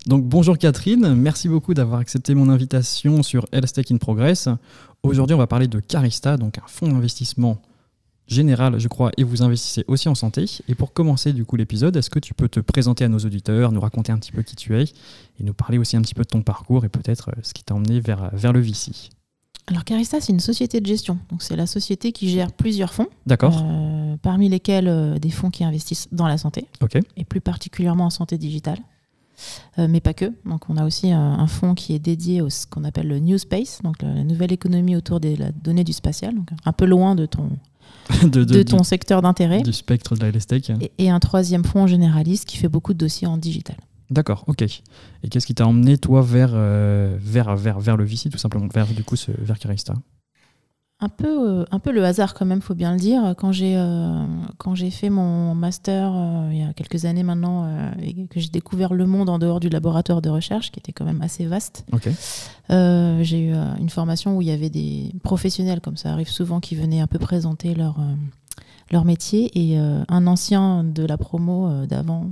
Donc bonjour Catherine, merci beaucoup d'avoir accepté mon invitation sur Health Tech in Progress. Aujourd'hui, on va parler de Carista, donc un fonds d'investissement général, je crois, et vous investissez aussi en santé. Et pour commencer du coup l'épisode, est-ce que tu peux te présenter à nos auditeurs, nous raconter un petit peu qui tu es et nous parler aussi un petit peu de ton parcours et peut-être ce qui t'a emmené vers le VC? Alors Carista, c'est une société de gestion. Donc c'est la société qui gère plusieurs fonds. D'accord. Parmi lesquels des fonds qui investissent dans la santé, Ok. et plus particulièrement en santé digitale. Mais pas que. Donc on a aussi un fonds qui est dédié à ce qu'on appelle le New Space, donc la nouvelle économie autour de la donnée du spatial, donc un peu loin de ton, ton secteur d'intérêt. Du spectre de la Health Tech. Et un troisième fonds généraliste qui fait beaucoup de dossiers en digital. D'accord, ok. Et qu'est-ce qui t'a emmené toi vers le VC tout simplement, vers Carista? Un peu le hasard quand même, faut bien le dire. Quand j'ai fait mon master il y a quelques années maintenant et que j'ai découvert le monde en dehors du laboratoire de recherche, qui était quand même assez vaste, Ok. j'ai eu une formation où il y avait des professionnels, comme ça arrive souvent, qui venaient un peu présenter leur métier. Et un ancien de la promo d'avant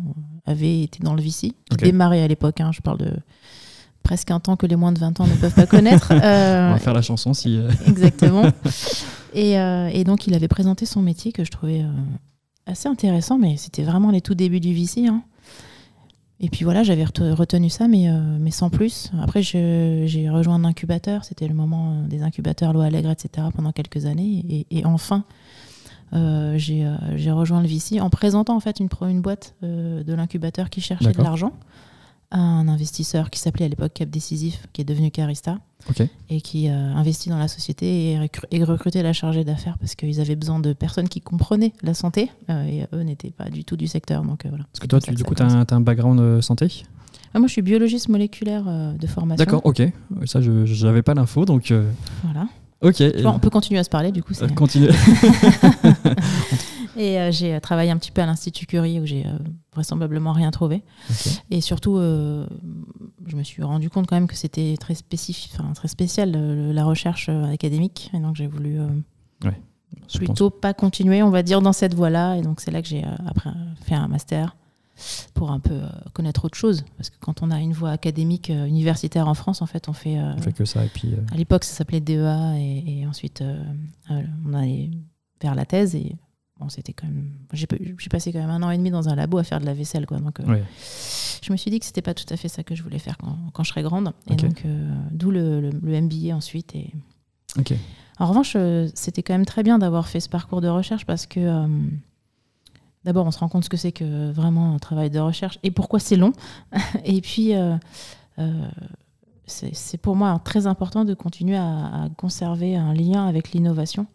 avait été dans le VC, qui démarrait à l'époque. Je parle de presque un temps que les moins de 20 ans ne peuvent pas connaître. On va faire la chanson si... Exactement. Et donc, il avait présenté son métier que je trouvais assez intéressant, mais c'était vraiment les tout débuts du VC. Et puis voilà, j'avais retenu ça, mais sans plus. Après, j'ai rejoint un incubateur. C'était le moment des incubateurs Loi Allègre, etc. pendant quelques années. Et enfin, j'ai rejoint le VC en présentant en fait une boîte de l'incubateur qui cherchait de l'argent à un investisseur qui s'appelait à l'époque Cap Décisif, qui est devenu Carista, et qui a investi dans la société et recruté la chargée d'affaires parce qu'ils avaient besoin de personnes qui comprenaient la santé et eux n'étaient pas du tout du secteur. Donc, voilà. Parce que toi, tu as un background santé? Moi, je suis biologiste moléculaire de formation. D'accord, ok. Ça, je n'avais pas l'info, donc... Voilà. Ok. On peut continuer à se parler, du coup. Continue. Et j'ai travaillé un petit peu à l'Institut Curie où j'ai vraisemblablement rien trouvé. Et surtout, je me suis rendu compte quand même que c'était très spécial la recherche académique. Et donc j'ai voulu plutôt pas continuer, on va dire, dans cette voie-là. Et donc c'est là que j'ai après fait un master pour un peu connaître autre chose. Parce que quand on a une voie académique universitaire en France, en fait, on fait que ça. Et puis, à l'époque, ça s'appelait DEA. Et ensuite, on allait vers la thèse. Et bon, c'était quand même... J'ai passé quand même 1 an et demi dans un labo à faire de la vaisselle, quoi. Donc, je me suis dit que c'était pas tout à fait ça que je voulais faire quand je serais grande. Et donc, d'où le MBA ensuite. Et... En revanche, c'était quand même très bien d'avoir fait ce parcours de recherche parce que d'abord, on se rend compte ce que c'est que vraiment un travail de recherche et pourquoi c'est long. Et puis, c'est pour moi très important de continuer à conserver un lien avec l'innovation.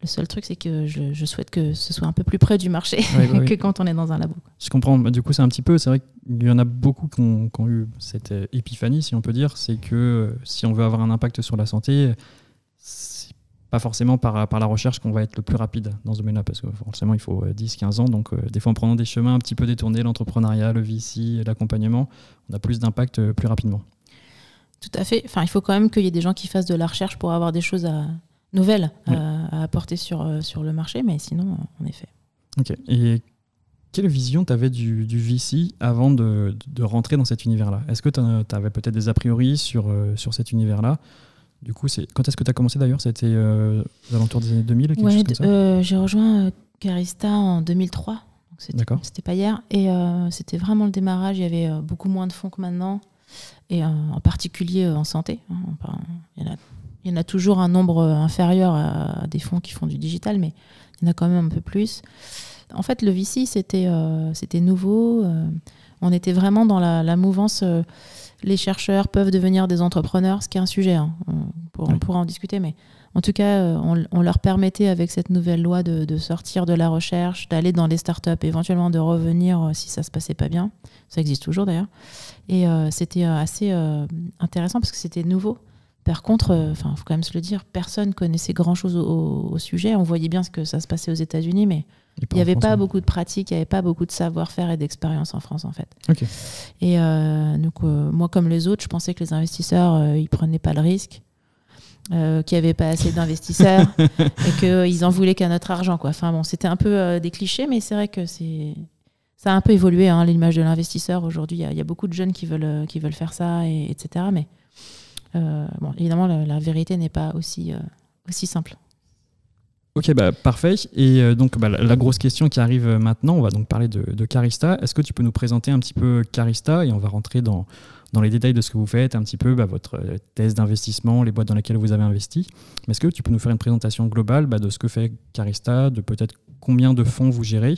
Le seul truc, c'est que je souhaite que ce soit un peu plus près du marché que quand on est dans un labo. Je comprends. Du coup, c'est vrai qu'il y en a beaucoup qui ont eu cette épiphanie, si on peut dire. C'est que si on veut avoir un impact sur la santé, c'est pas forcément par la recherche qu'on va être le plus rapide dans ce domaine-là, parce que forcément, il faut 10-15 ans. Donc, des fois, en prenant des chemins un petit peu détournés, l'entrepreneuriat, le VC, l'accompagnement, on a plus d'impact plus rapidement. Tout à fait. Enfin, il faut quand même qu'il y ait des gens qui fassent de la recherche pour avoir des choses nouvelles à apporter sur le marché, mais sinon, en effet. Ok. Et quelle vision tu avais du VC avant de rentrer dans cet univers-là? Est-ce que tu avais peut-être des a priori sur cet univers-là? Du coup, quand est-ce que tu as commencé d'ailleurs? C'était aux alentours des années 2000? J'ai rejoint Carista en 2003. Donc c'était pas hier. Et c'était vraiment le démarrage. Il y avait beaucoup moins de fonds que maintenant. Et en particulier en santé. Il y en a toujours un nombre inférieur à des fonds qui font du digital, mais il y en a quand même un peu plus. En fait, le VC, c'était nouveau. On était vraiment dans la mouvance. Les chercheurs peuvent devenir des entrepreneurs, ce qui est un sujet. On pourra en discuter, mais en tout cas, on leur permettait, avec cette nouvelle loi, de sortir de la recherche, d'aller dans les startups, éventuellement de revenir si ça ne se passait pas bien. Ça existe toujours, d'ailleurs. Et c'était assez intéressant parce que c'était nouveau. Par contre, faut quand même se le dire, personne connaissait grand-chose au sujet. On voyait bien ce que ça se passait aux États-Unis, mais il n'y avait pas beaucoup de pratique, il n'y avait pas beaucoup de savoir-faire et d'expérience en France, en fait. Et donc, moi, comme les autres, je pensais que les investisseurs, ils ne prenaient pas le risque, qu'il n'y avait pas assez d'investisseurs et qu'ils en voulaient qu'à notre argent, quoi. Enfin, bon, c'était un peu des clichés, mais c'est vrai que Ça a un peu évolué, hein, l'image de l'investisseur. Aujourd'hui, il y a beaucoup de jeunes qui veulent faire ça, etc. Mais évidemment, la vérité n'est pas aussi simple. Ok, parfait. Et donc, la grosse question qui arrive maintenant, on va donc parler de Carista. Est-ce que tu peux nous présenter un petit peu Carista et on va rentrer dans les détails de ce que vous faites, un petit peu votre thèse d'investissement, les boîtes dans lesquelles vous avez investi. Mais est-ce que tu peux nous faire une présentation globale de ce que fait Carista, de peut-être combien de fonds vous gérez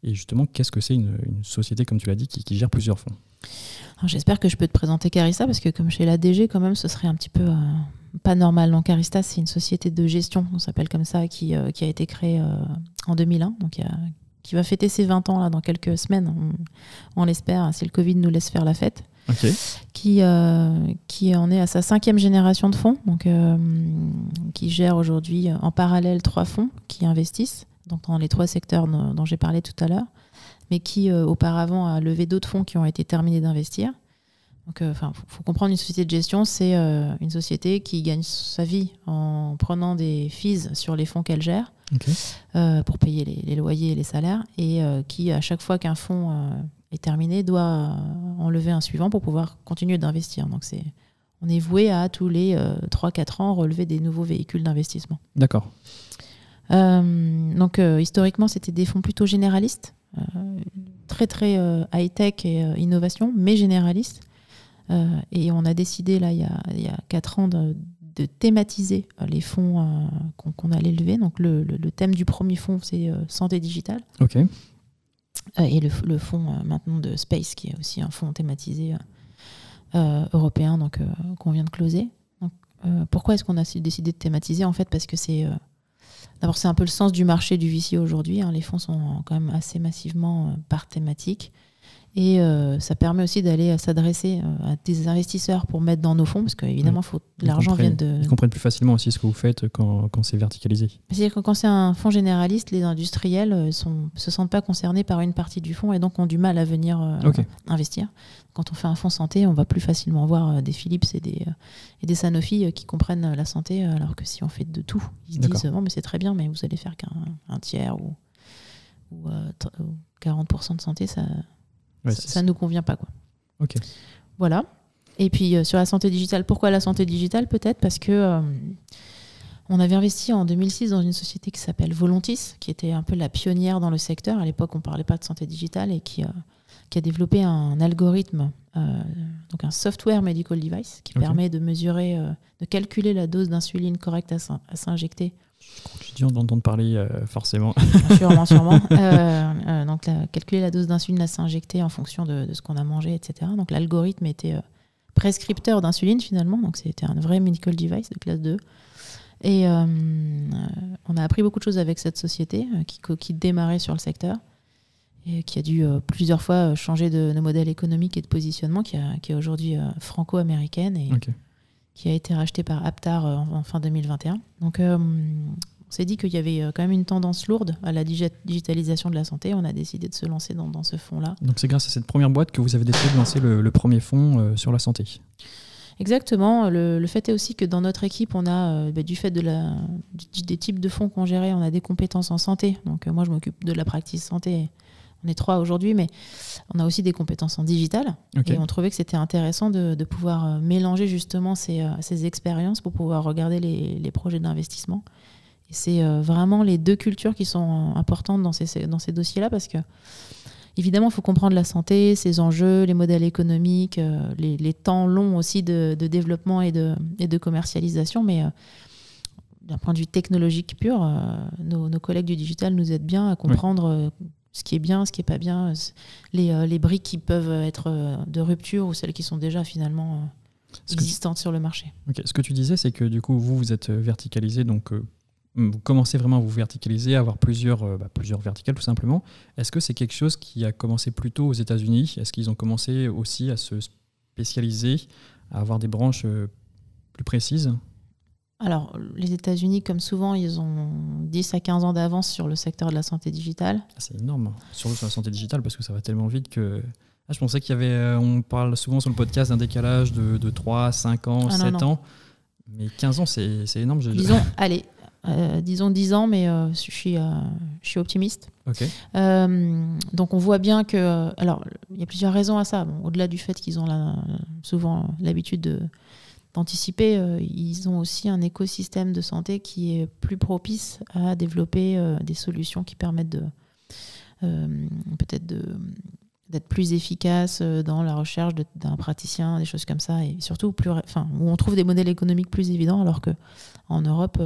et justement, qu'est-ce que c'est une société, comme tu l'as dit, qui gère plusieurs fonds? Alors, j'espère que je peux te présenter Carista parce que comme chez l'ADG, quand même, ce serait un petit peu pas normal. Donc, Carista, c'est une société de gestion, on s'appelle comme ça, qui a été créée en 2001, donc qui va fêter ses 20 ans là, dans quelques semaines, on l'espère, si le Covid nous laisse faire la fête. Okay. Qui en est à sa 5e génération de fonds, donc, qui gère aujourd'hui en parallèle 3 fonds qui investissent donc dans les 3 secteurs dont j'ai parlé tout à l'heure, mais qui auparavant a levé d'autres fonds qui ont été terminés d'investir. Donc, faut comprendre, une société de gestion, c'est une société qui gagne sa vie en prenant des fees sur les fonds qu'elle gère, okay, pour payer les loyers et les salaires, et qui, à chaque fois qu'un fonds est terminé, doit en lever un suivant pour pouvoir continuer d'investir. Donc on est voué à tous les 3-4 ans relever des nouveaux véhicules d'investissement. D'accord. Donc historiquement, c'était des fonds plutôt généralistes, très très high-tech et innovation, mais généralistes. Et on a décidé là il y a 4 ans de thématiser les fonds qu'on allait lever. Donc le thème du premier fonds, c'est santé digitale. Ok. Et le fonds maintenant de Space, qui est aussi un fonds thématisé européen, donc qu'on vient de closer. Donc, pourquoi est-ce qu'on a décidé de thématiser? En fait, parce que d'abord, c'est un peu le sens du marché du VC aujourd'hui, hein. Les fonds sont quand même assez massivement par thématique. Et ça permet aussi d'aller s'adresser à des investisseurs pour mettre dans nos fonds, parce qu'évidemment, l'argent vient de... Ils comprennent plus facilement aussi ce que vous faites quand c'est verticalisé. C'est-à-dire que quand c'est un fonds généraliste, les industriels se sentent pas concernés par une partie du fonds et donc ont du mal à venir investir. Quand on fait un fonds santé, on va plus facilement voir des Philips et des Sanofi qui comprennent la santé, alors que si on fait de tout, ils se disent mais c'est très bien, mais vous allez faire qu'un tiers ou 40% de santé, ça ne nous convient pas, quoi. Ok. Voilà. Et puis sur la santé digitale, pourquoi la santé digitale? Peut-être parce que on avait investi en 2006 dans une société qui s'appelle Volontis, qui était un peu la pionnière dans le secteur. À l'époque, on ne parlait pas de santé digitale, et qui a développé un algorithme, donc un software medical device, qui permet de mesurer, de calculer la dose d'insuline correcte à s'injecter. Je crois que j'ai dû en entendre parler, forcément. Sûrement. Donc, calculer la dose d'insuline à s'injecter en fonction de ce qu'on a mangé, etc. Donc, l'algorithme était prescripteur d'insuline, finalement. Donc, c'était un vrai medical device de classe 2. Et on a appris beaucoup de choses avec cette société qui démarrait sur le secteur et qui a dû plusieurs fois changer de modèle économique et de positionnement, qui est aujourd'hui franco-américaine et qui a été rachetée par Aptar en fin 2021. Donc, on s'est dit qu'il y avait quand même une tendance lourde à la digitalisation de la santé. On a décidé de se lancer dans ce fonds-là. Donc, c'est grâce à cette première boîte que vous avez décidé de lancer le premier fonds sur la santé. Exactement. Le fait est aussi que dans notre équipe, on a, du fait des types de fonds qu'on gérait, on a des compétences en santé. Donc, moi, je m'occupe de la practice santé. On est 3 aujourd'hui, mais on a aussi des compétences en digital. Et on trouvait que c'était intéressant de pouvoir mélanger justement ces expériences pour pouvoir regarder les projets d'investissement. Et c'est vraiment les 2 cultures qui sont importantes dans ces dossiers-là, parce que évidemment, il faut comprendre la santé, ses enjeux, les modèles économiques, les temps longs aussi de développement et de commercialisation. Mais d'un point de vue technologique pur, nos collègues du digital nous aident bien à comprendre ce qui est bien, ce qui n'est pas bien, les briques qui peuvent être de rupture ou celles qui sont déjà finalement existantes sur le marché. Ce que tu disais, c'est que du coup, vous êtes verticalisé, donc vous commencez vraiment à vous verticaliser, à avoir plusieurs verticales tout simplement. Est-ce que c'est quelque chose qui a commencé plus tôt aux États-Unis? Est-ce qu'ils ont commencé aussi à se spécialiser, à avoir des branches plus précises? Alors, les États-Unis, comme souvent, ils ont 10 à 15 ans d'avance sur le secteur de la santé digitale. C'est énorme, surtout sur la santé digitale, parce que ça va tellement vite que... je pensais qu'il y avait... on parle souvent sur le podcast d'un décalage de 3, 5 ans, 7 ans. Mais 15 ans, c'est énorme. Disons, allez, disons 10 ans, mais je suis optimiste. Okay. Donc on voit bien que... alors, il y a plusieurs raisons à ça. Bon, au-delà du fait qu'ils ont souvent l'habitude d'anticiper, ils ont aussi un écosystème de santé qui est plus propice à développer des solutions qui permettent peut-être d'être plus efficace dans la recherche d'un praticien, des choses comme ça, et surtout où on trouve des modèles économiques plus évidents, alors qu'en Europe,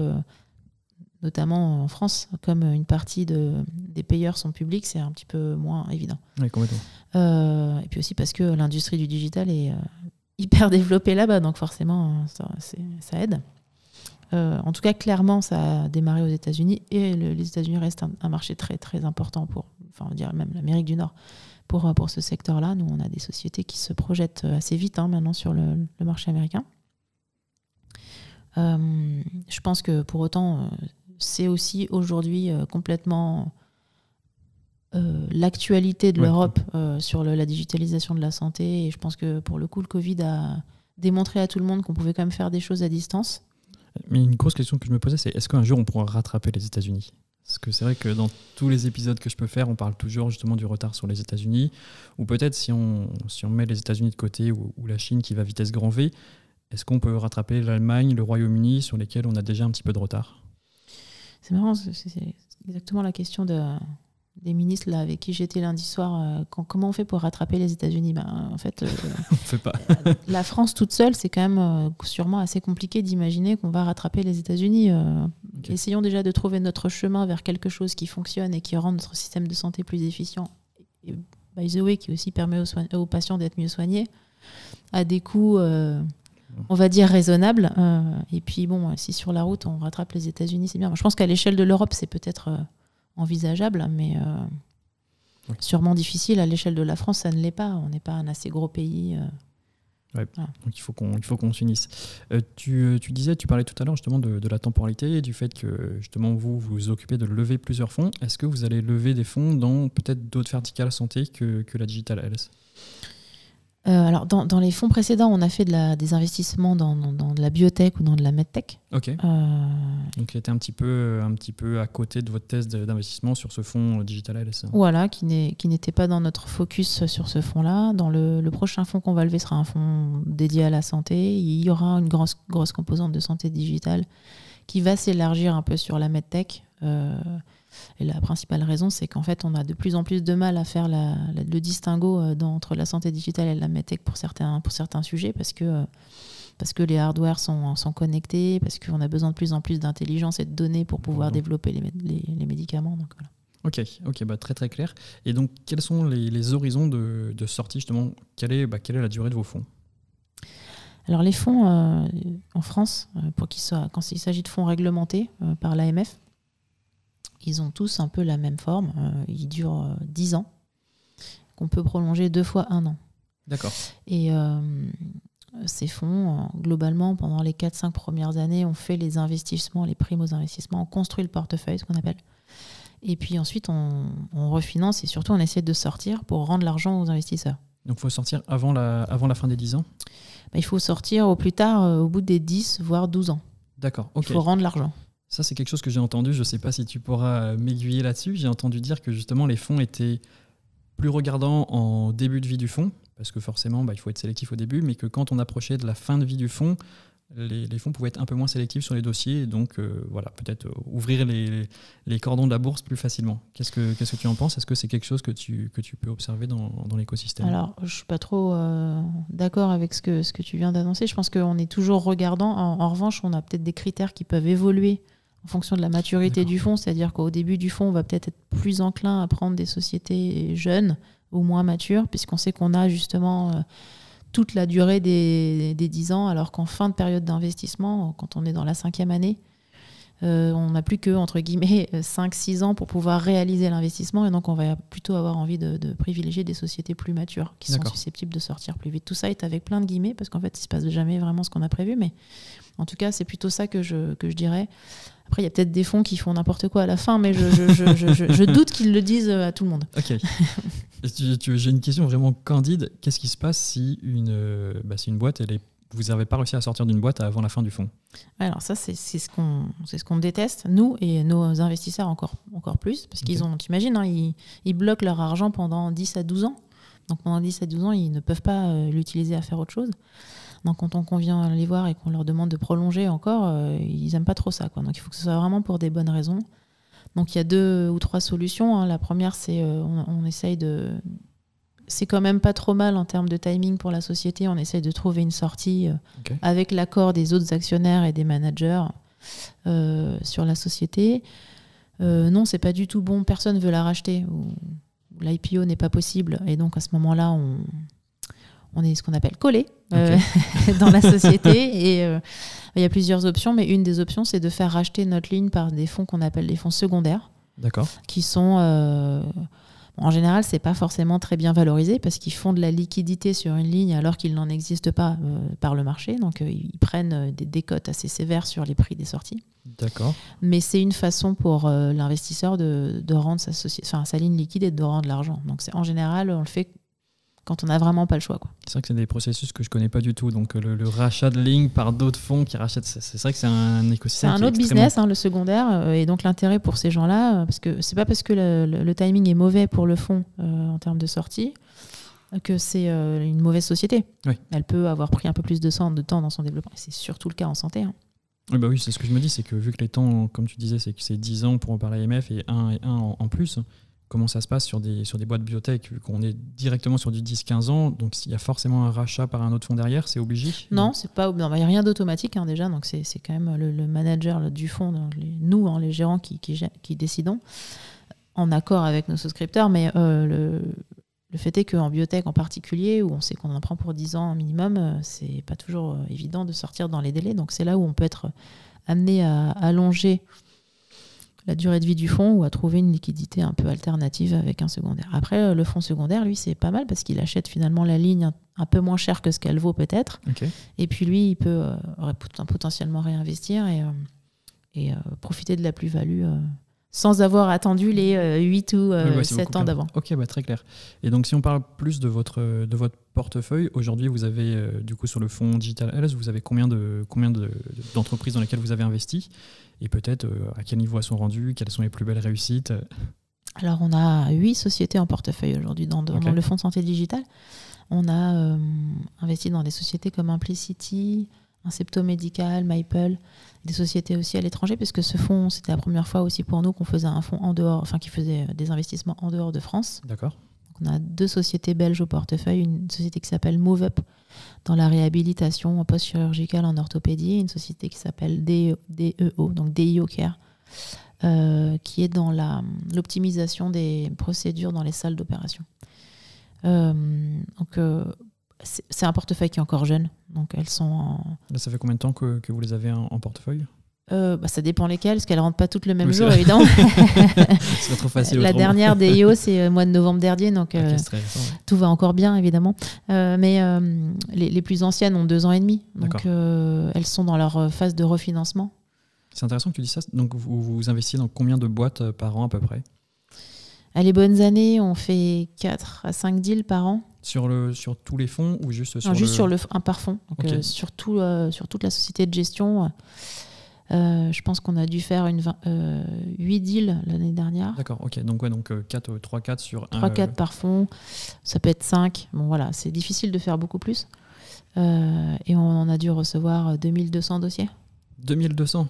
notamment en France, comme une partie des payeurs sont publics, c'est un petit peu moins évident. Oui, complètement. Et puis aussi parce que l'industrie du digital est hyper développée là-bas, donc forcément, ça aide. En tout cas, clairement, ça a démarré aux États-Unis, et les États-Unis restent un marché très, très important on va dire même l'Amérique du Nord, pour ce secteur-là. Nous, on a des sociétés qui se projettent assez vite maintenant sur le marché américain. Je pense que pour autant, c'est aussi aujourd'hui complètement l'actualité de l'Europe sur la digitalisation de la santé. Et je pense que pour le coup, le Covid a démontré à tout le monde qu'on pouvait quand même faire des choses à distance. Mais une grosse question que je me posais, c'est est-ce qu'un jour on pourra rattraper les États-Unis ? Parce que c'est vrai que dans tous les épisodes que je peux faire, on parle toujours justement du retard sur les États-Unis. Ou peut-être si on met les États-Unis de côté ou la Chine qui va vitesse grand V, est-ce qu'on peut rattraper l'Allemagne, le Royaume-Uni sur lesquels on a déjà un petit peu de retard ? C'est marrant, c'est exactement la question des ministres là, avec qui j'étais lundi soir. Comment on fait pour rattraper les États-Unis ? En fait, on fait pas. La France toute seule, c'est quand même sûrement assez compliqué d'imaginer qu'on va rattraper les États-Unis. Okay. Essayons déjà de trouver notre chemin vers quelque chose qui fonctionne et qui rend notre système de santé plus efficient. Et, by the way, qui aussi permet aux patients d'être mieux soignés à des coûts, on va dire, raisonnables. Et puis, bon, si sur la route, on rattrape les États-Unis, c'est bien. Je pense qu'à l'échelle de l'Europe, c'est peut-être envisageable, mais sûrement difficile. À l'échelle de la France, ça ne l'est pas. On n'est pas un assez gros pays. Ouais. Voilà. Donc il faut qu'on s'unisse. Tu parlais tout à l'heure justement de la temporalité et du fait que justement vous vous occupez de lever plusieurs fonds. Est-ce que vous allez lever des fonds dans peut-être d'autres verticales santé que la Digital Health ? Alors dans les fonds précédents, on a fait des investissements dans de la biotech ou dans de la medtech. Ok. Donc il était un petit peu à côté de votre thèse d'investissement sur ce fonds Digital Health. Voilà, qui n'était pas dans notre focus sur ce fonds-là. Dans le prochain fonds qu'on va lever sera un fonds dédié à la santé. Il y aura une grosse composante de santé digitale qui va s'élargir un peu sur la medtech. Et la principale raison, c'est qu'en fait, on a de plus en plus de mal à faire le distinguo entre la santé digitale et la medtech pour certains sujets, parce que les hardwares sont connectés, parce qu'on a besoin de plus en plus d'intelligence et de données pour pouvoir développer les médicaments. Donc voilà. Ok, bah très très clair. Et donc, quels sont les horizons de sortie justement ? Quelle est la durée de vos fonds ? Alors les fonds en France, quand il s'agit de fonds réglementés par l'AMF, ils ont tous un peu la même forme. Ils durent 10 ans, qu'on peut prolonger 2 fois 1 an. D'accord. Et ces fonds, globalement, pendant les 4-5 premières années, on fait les investissements, les primos investissements, on construit le portefeuille, ce qu'on appelle. Et puis ensuite, on refinance et surtout, on essaie de sortir pour rendre l'argent aux investisseurs. Donc il faut sortir avant la fin des 10 ans ? Il faut sortir au plus tard, au bout des 10, voire 12 ans. D'accord, ok. Il faut rendre l'argent. Ça, c'est quelque chose que j'ai entendu. Je ne sais pas si tu pourras m'aiguiller là-dessus. J'ai entendu dire que justement, les fonds étaient plus regardants en début de vie du fonds, parce que forcément, il faut être sélectif au début, mais que quand on approchait de la fin de vie du fonds, les fonds pouvaient être un peu moins sélectifs sur les dossiers, et donc peut-être ouvrir les cordons de la bourse plus facilement. Qu'est-ce que tu en penses ? Est-ce que c'est quelque chose que tu peux observer dans l'écosystème ? Alors, je ne suis pas trop d'accord avec ce que tu viens d'annoncer. Je pense qu'on est toujours regardant. En revanche, on a peut-être des critères qui peuvent évoluer en fonction de la maturité du fonds, c'est-à-dire qu'au début du fonds, on va peut-être être plus enclin à prendre des sociétés jeunes ou moins matures, puisqu'on sait qu'on a justement toute la durée des 10 ans, alors qu'en fin de période d'investissement, quand on est dans la 5e année, on n'a plus que, entre guillemets, 5-6 ans pour pouvoir réaliser l'investissement, et donc on va plutôt avoir envie de privilégier des sociétés plus matures, qui sont susceptibles de sortir plus vite. Tout ça est avec plein de guillemets, parce qu'en fait, il ne se passe jamais vraiment ce qu'on a prévu, mais en tout cas, c'est plutôt ça que je dirais. Après, il y a peut-être des fonds qui font n'importe quoi à la fin, mais je doute qu'ils le disent à tout le monde. Ok. J'ai une question vraiment candide. Qu'est-ce qui se passe si une boîte elle est vous n'avez pas réussi à sortir d'une boîte avant la fin du fonds. Alors ça, c'est ce qu'on déteste, nous et nos investisseurs encore plus, parce qu'ils ont, t'imagines, hein, ils bloquent leur argent pendant 10 à 12 ans. Donc pendant 10 à 12 ans, ils ne peuvent pas l'utiliser à faire autre chose. Donc quand on vient les voir et qu'on leur demande de prolonger encore, ils n'aiment pas trop ça, quoi. Donc il faut que ce soit vraiment pour des bonnes raisons. Donc il y a 2 ou 3 solutions, hein. La première, c'est on essaye de... C'est quand même pas trop mal en termes de timing pour la société. On essaye de trouver une sortie avec l'accord des autres actionnaires et des managers sur la société. Non, c'est pas du tout bon. Personne ne veut la racheter. L'IPO n'est pas possible. Et donc à ce moment-là, on est ce qu'on appelle collé dans la société. Et il y a plusieurs options, mais une des options, c'est de faire racheter notre ligne par des fonds qu'on appelle les fonds secondaires. D'accord. Qui sont... en général, c'est pas forcément très bien valorisé parce qu'ils font de la liquidité sur une ligne alors qu'il n'en existe pas par le marché. Donc, ils prennent des décotes assez sévères sur les prix des sorties. D'accord. Mais c'est une façon pour l'investisseur de rendre sa ligne liquide et de rendre l'argent. Donc, en général, on le fait quand on n'a vraiment pas le choix, quoi. C'est vrai que c'est des processus que je connais pas du tout. Donc le rachat de lignes par d'autres fonds qui rachètent, c'est vrai que c'est un écosystème. C'est un autre business, hein, le secondaire. Et donc l'intérêt pour ces gens-là, parce que c'est pas parce que le timing est mauvais pour le fonds en termes de sortie que c'est une mauvaise société. Oui. Elle peut avoir pris un peu plus de temps dans son développement. C'est surtout le cas en santé, hein. Oui, bah oui, c'est ce que je me dis, c'est que vu que les temps, comme tu disais, c'est que c'est 10 ans pour par l'AMF et un en plus. Comment ça se passe sur des boîtes biotech, vu qu'on est directement sur du 10-15 ans, donc s'il y a forcément un rachat par un autre fonds derrière, c'est obligé? Non, c'est pas, il n'y a rien d'automatique, hein, déjà, donc c'est quand même le manager du fonds, nous, hein, les gérants qui décidons, en accord avec nos souscripteurs, mais le fait est qu'en biotech en particulier, où on sait qu'on en prend pour 10 ans minimum, c'est pas toujours évident de sortir dans les délais, donc c'est là où on peut être amené à allonger la durée de vie du fonds ou à trouver une liquidité un peu alternative avec un secondaire. Après, le fonds secondaire, lui, c'est pas mal parce qu'il achète finalement la ligne un peu moins cher que ce qu'elle vaut peut-être. Et puis lui, il peut potentiellement réinvestir et profiter de la plus-value sans avoir attendu les 8 ou 7 ans d'avant. Ok, très clair. Et donc si on parle plus de votre portefeuille, aujourd'hui vous avez du coup sur le fonds Digital Health, vous avez combien d'entreprises dans lesquelles vous avez investi? Et peut-être à quel niveau elles sont rendues, quelles sont les plus belles réussites? Alors on a 8 sociétés en portefeuille aujourd'hui dans le fonds de santé digitale. On a investi dans des sociétés comme Implicity, Incepto Medical, Maple, des sociétés aussi à l'étranger, parce que ce fonds, c'était la première fois aussi pour nous qu'on faisait un fonds en dehors, enfin qui faisait des investissements en dehors de France. D'accord. Donc on a 2 sociétés belges au portefeuille, une société qui s'appelle MoveUp dans la réhabilitation post-chirurgicale en orthopédie, et une société qui s'appelle DEO, donc DIO Care, qui est dans l'optimisation des procédures dans les salles d'opération. Donc c'est un portefeuille qui est encore jeune, donc elles sont Là, ça fait combien de temps que vous les avez en portefeuille? Ça dépend lesquelles, parce qu'elles ne rentrent pas toutes le même jour, évidemment. C'est pas trop facile. La dernière DIO, c'est le mois de novembre dernier, donc tout va encore bien, évidemment. Mais les plus anciennes ont 2 ans et demi, donc elles sont dans leur phase de refinancement. C'est intéressant que tu dis ça. Donc vous investissez dans combien de boîtes par an à peu près? À les bonnes années, on fait 4 à 5 deals par an. Sur tous les fonds ou juste sur sur un par fonds. Donc, sur toute la société de gestion, je pense qu'on a dû faire 8 deals l'année dernière. D'accord, ok. Donc 3-4 sur 3-4 par fonds. Ça peut être 5. Bon, voilà, c'est difficile de faire beaucoup plus. Et on en a dû recevoir 2200 dossiers. 2200?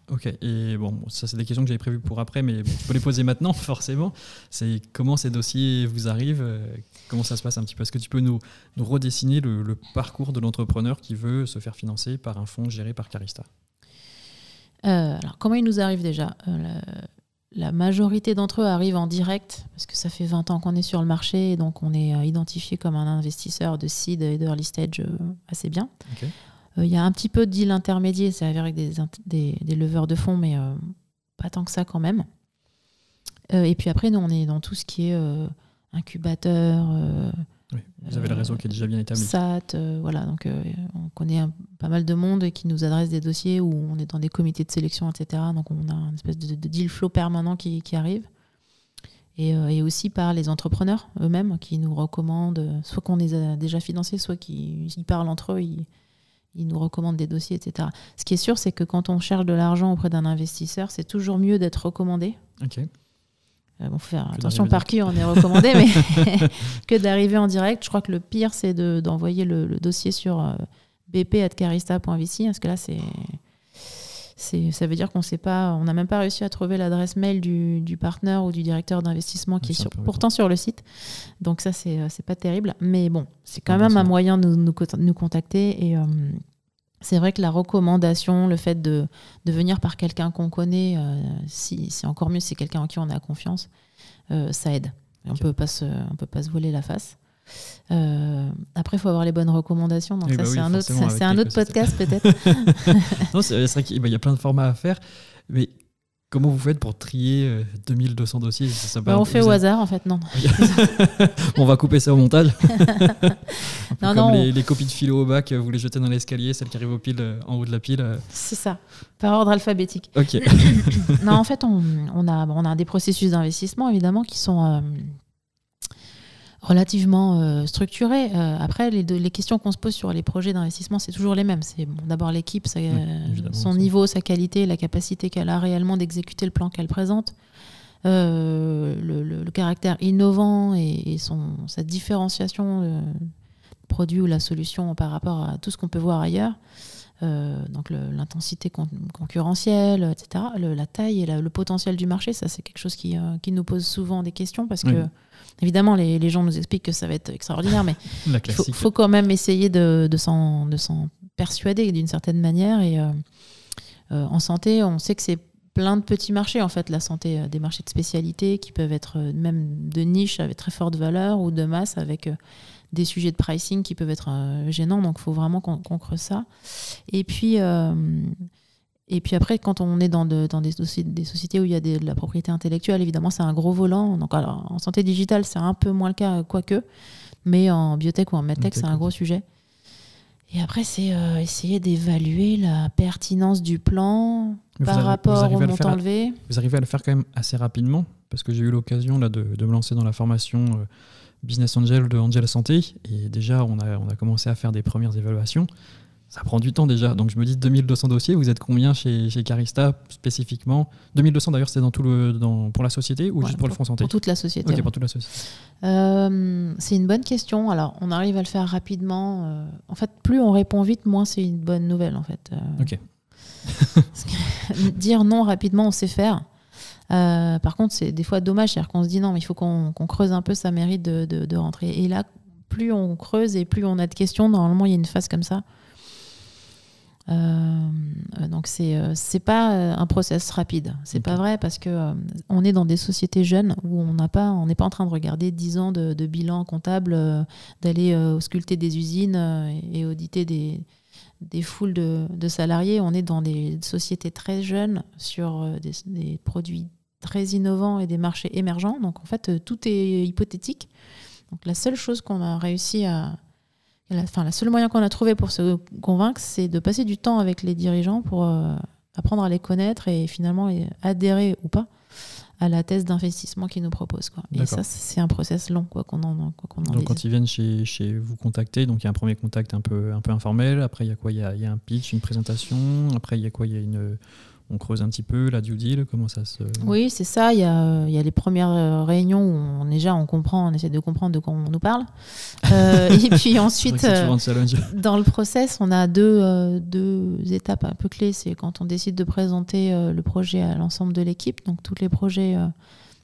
Ok, et bon, ça c'est des questions que j'avais prévues pour après, mais je peux les poser maintenant, forcément. C'est comment ces dossiers vous arrivent, comment ça se passe un petit peu? Est-ce que tu peux nous redessiner le parcours de l'entrepreneur qui veut se faire financer par un fonds géré par Carista? Alors, comment il nous arrive déjà? La majorité d'entre eux arrivent en direct, parce que ça fait 20 ans qu'on est sur le marché, et donc on est identifié comme un investisseur de seed et d'early stage assez bien. Okay. Il y a un petit peu de deal intermédiaire, c'est avec des leveurs de fonds, mais pas tant que ça quand même. Et puis après, nous, on est dans tout ce qui est incubateur. Oui, vous avez le réseau qui est déjà bien établi. SAT, voilà. Donc, on connaît pas mal de monde qui nous adresse des dossiers où on est dans des comités de sélection, etc. Donc, on a une espèce de deal flow permanent qui arrive. Et aussi par les entrepreneurs eux-mêmes qui nous recommandent, soit qu'on les a déjà financés, soit qu'ils parlent entre eux, ils ils nous recommandent des dossiers, etc. Ce qui est sûr, c'est que quand on cherche de l'argent auprès d'un investisseur, c'est toujours mieux d'être recommandé. Ok. Faut faire attention par qui on est recommandé, mais que d'arriver en direct. Je crois que le pire, c'est d'envoyer le dossier sur bp@carista.vc, parce que là, ça veut dire qu'on sait pas, on n'a même pas réussi à trouver l'adresse mail du partenaire ou du directeur d'investissement qui est pourtant sur le site. Donc ça, c'est pas terrible. Mais bon, c'est quand même un moyen de nous contacter. Et c'est vrai que la recommandation, le fait de venir par quelqu'un qu'on connaît, c'est encore mieux, c'est quelqu'un en qui on a confiance, ça aide. Et on peut pas se voiler la face. Après, il faut avoir les bonnes recommandations. Donc c'est un autre podcast peut-être. Non, c'est vrai qu'il y a plein de formats à faire. Mais comment vous faites pour trier 2200 dossiers? On fait au hasard, en fait, non. On va couper ça au montage. Comme les copies de philo au bac, vous les jetez dans l'escalier, celles qui arrivent au pile, en haut de la pile. C'est ça, par ordre alphabétique. Ok. Non, en fait, on a des processus d'investissement, évidemment, qui sont relativement structurés. Après, les questions qu'on se pose sur les projets d'investissement, c'est toujours les mêmes. C'est d'abord l'équipe, son niveau, sa qualité, la capacité qu'elle a réellement d'exécuter le plan qu'elle présente, le caractère innovant et sa différenciation produit ou la solution par rapport à tout ce qu'on peut voir ailleurs. Donc l'intensité concurrentielle, etc. La taille et le potentiel du marché, ça c'est quelque chose qui nous pose souvent des questions parce que évidemment les gens nous expliquent que ça va être extraordinaire, mais il faut quand même essayer de s'en persuader d'une certaine manière. Et en santé, on sait que c'est plein de petits marchés en fait, la santé, des marchés de spécialité qui peuvent être même de niche avec très forte valeur ou de masse avec des sujets de pricing qui peuvent être gênants, donc il faut vraiment qu'on creuse ça. Et puis après, quand on est dans des sociétés où il y a de la propriété intellectuelle, évidemment, c'est un gros volant. Donc, alors, en santé digitale, c'est un peu moins le cas, quoique, mais en biotech ou en medtech, c'est un gros sujet. Et après, c'est essayer d'évaluer la pertinence du plan par rapport au montant levé. Vous arrivez à le faire quand même assez rapidement, parce que j'ai eu l'occasion là, de me lancer dans la formation Business Angel de Angel Santé, et déjà on a commencé à faire des premières évaluations. Ça prend du temps déjà, donc je me dis 2200 dossiers, vous êtes combien chez Carista spécifiquement? 2200 d'ailleurs, c'est pour la société ou juste pour le fonds santé? Pour toute la société. Ok, pour toute la société. C'est une bonne question. Alors on arrive à le faire rapidement. En fait, plus on répond vite, moins c'est une bonne nouvelle en fait. Ok. Dire non rapidement, on sait faire. Par contre, c'est des fois dommage, c'est-à-dire qu'on se dit non, mais il faut qu'on creuse un peu, ça mérite de rentrer. Et là, plus on creuse et plus on a de questions, normalement il y a une phase comme ça. Donc c'est pas un process rapide, c'est pas vrai, parce que on est dans des sociétés jeunes où on n'est pas en train de regarder 10 ans de bilan comptable, d'aller ausculter des usines et auditer des foules de salariés. On est dans des sociétés très jeunes sur des produits très innovants et des marchés émergents, donc en fait tout est hypothétique. Donc la seule chose qu'on a réussi le seul moyen qu'on a trouvé pour se convaincre, c'est de passer du temps avec les dirigeants pour apprendre à les connaître et finalement adhérer ou pas à la thèse d'investissement qu'ils nous proposent, quoi. Et ça, c'est un process long, quoi qu'on en donc dise. Quand ils viennent chez vous contacter, donc il y a un premier contact un peu informel, après il y a quoi? Il y a un pitch, une présentation, après il y a quoi? On creuse un petit peu la due deal, comment ça se... Oui, c'est ça. Il y a les premières réunions où on essaie de comprendre de quoi on nous parle. Et puis ensuite, dans le process, on a deux étapes un peu clés. C'est quand on décide de présenter le projet à l'ensemble de l'équipe. Donc tous les projets,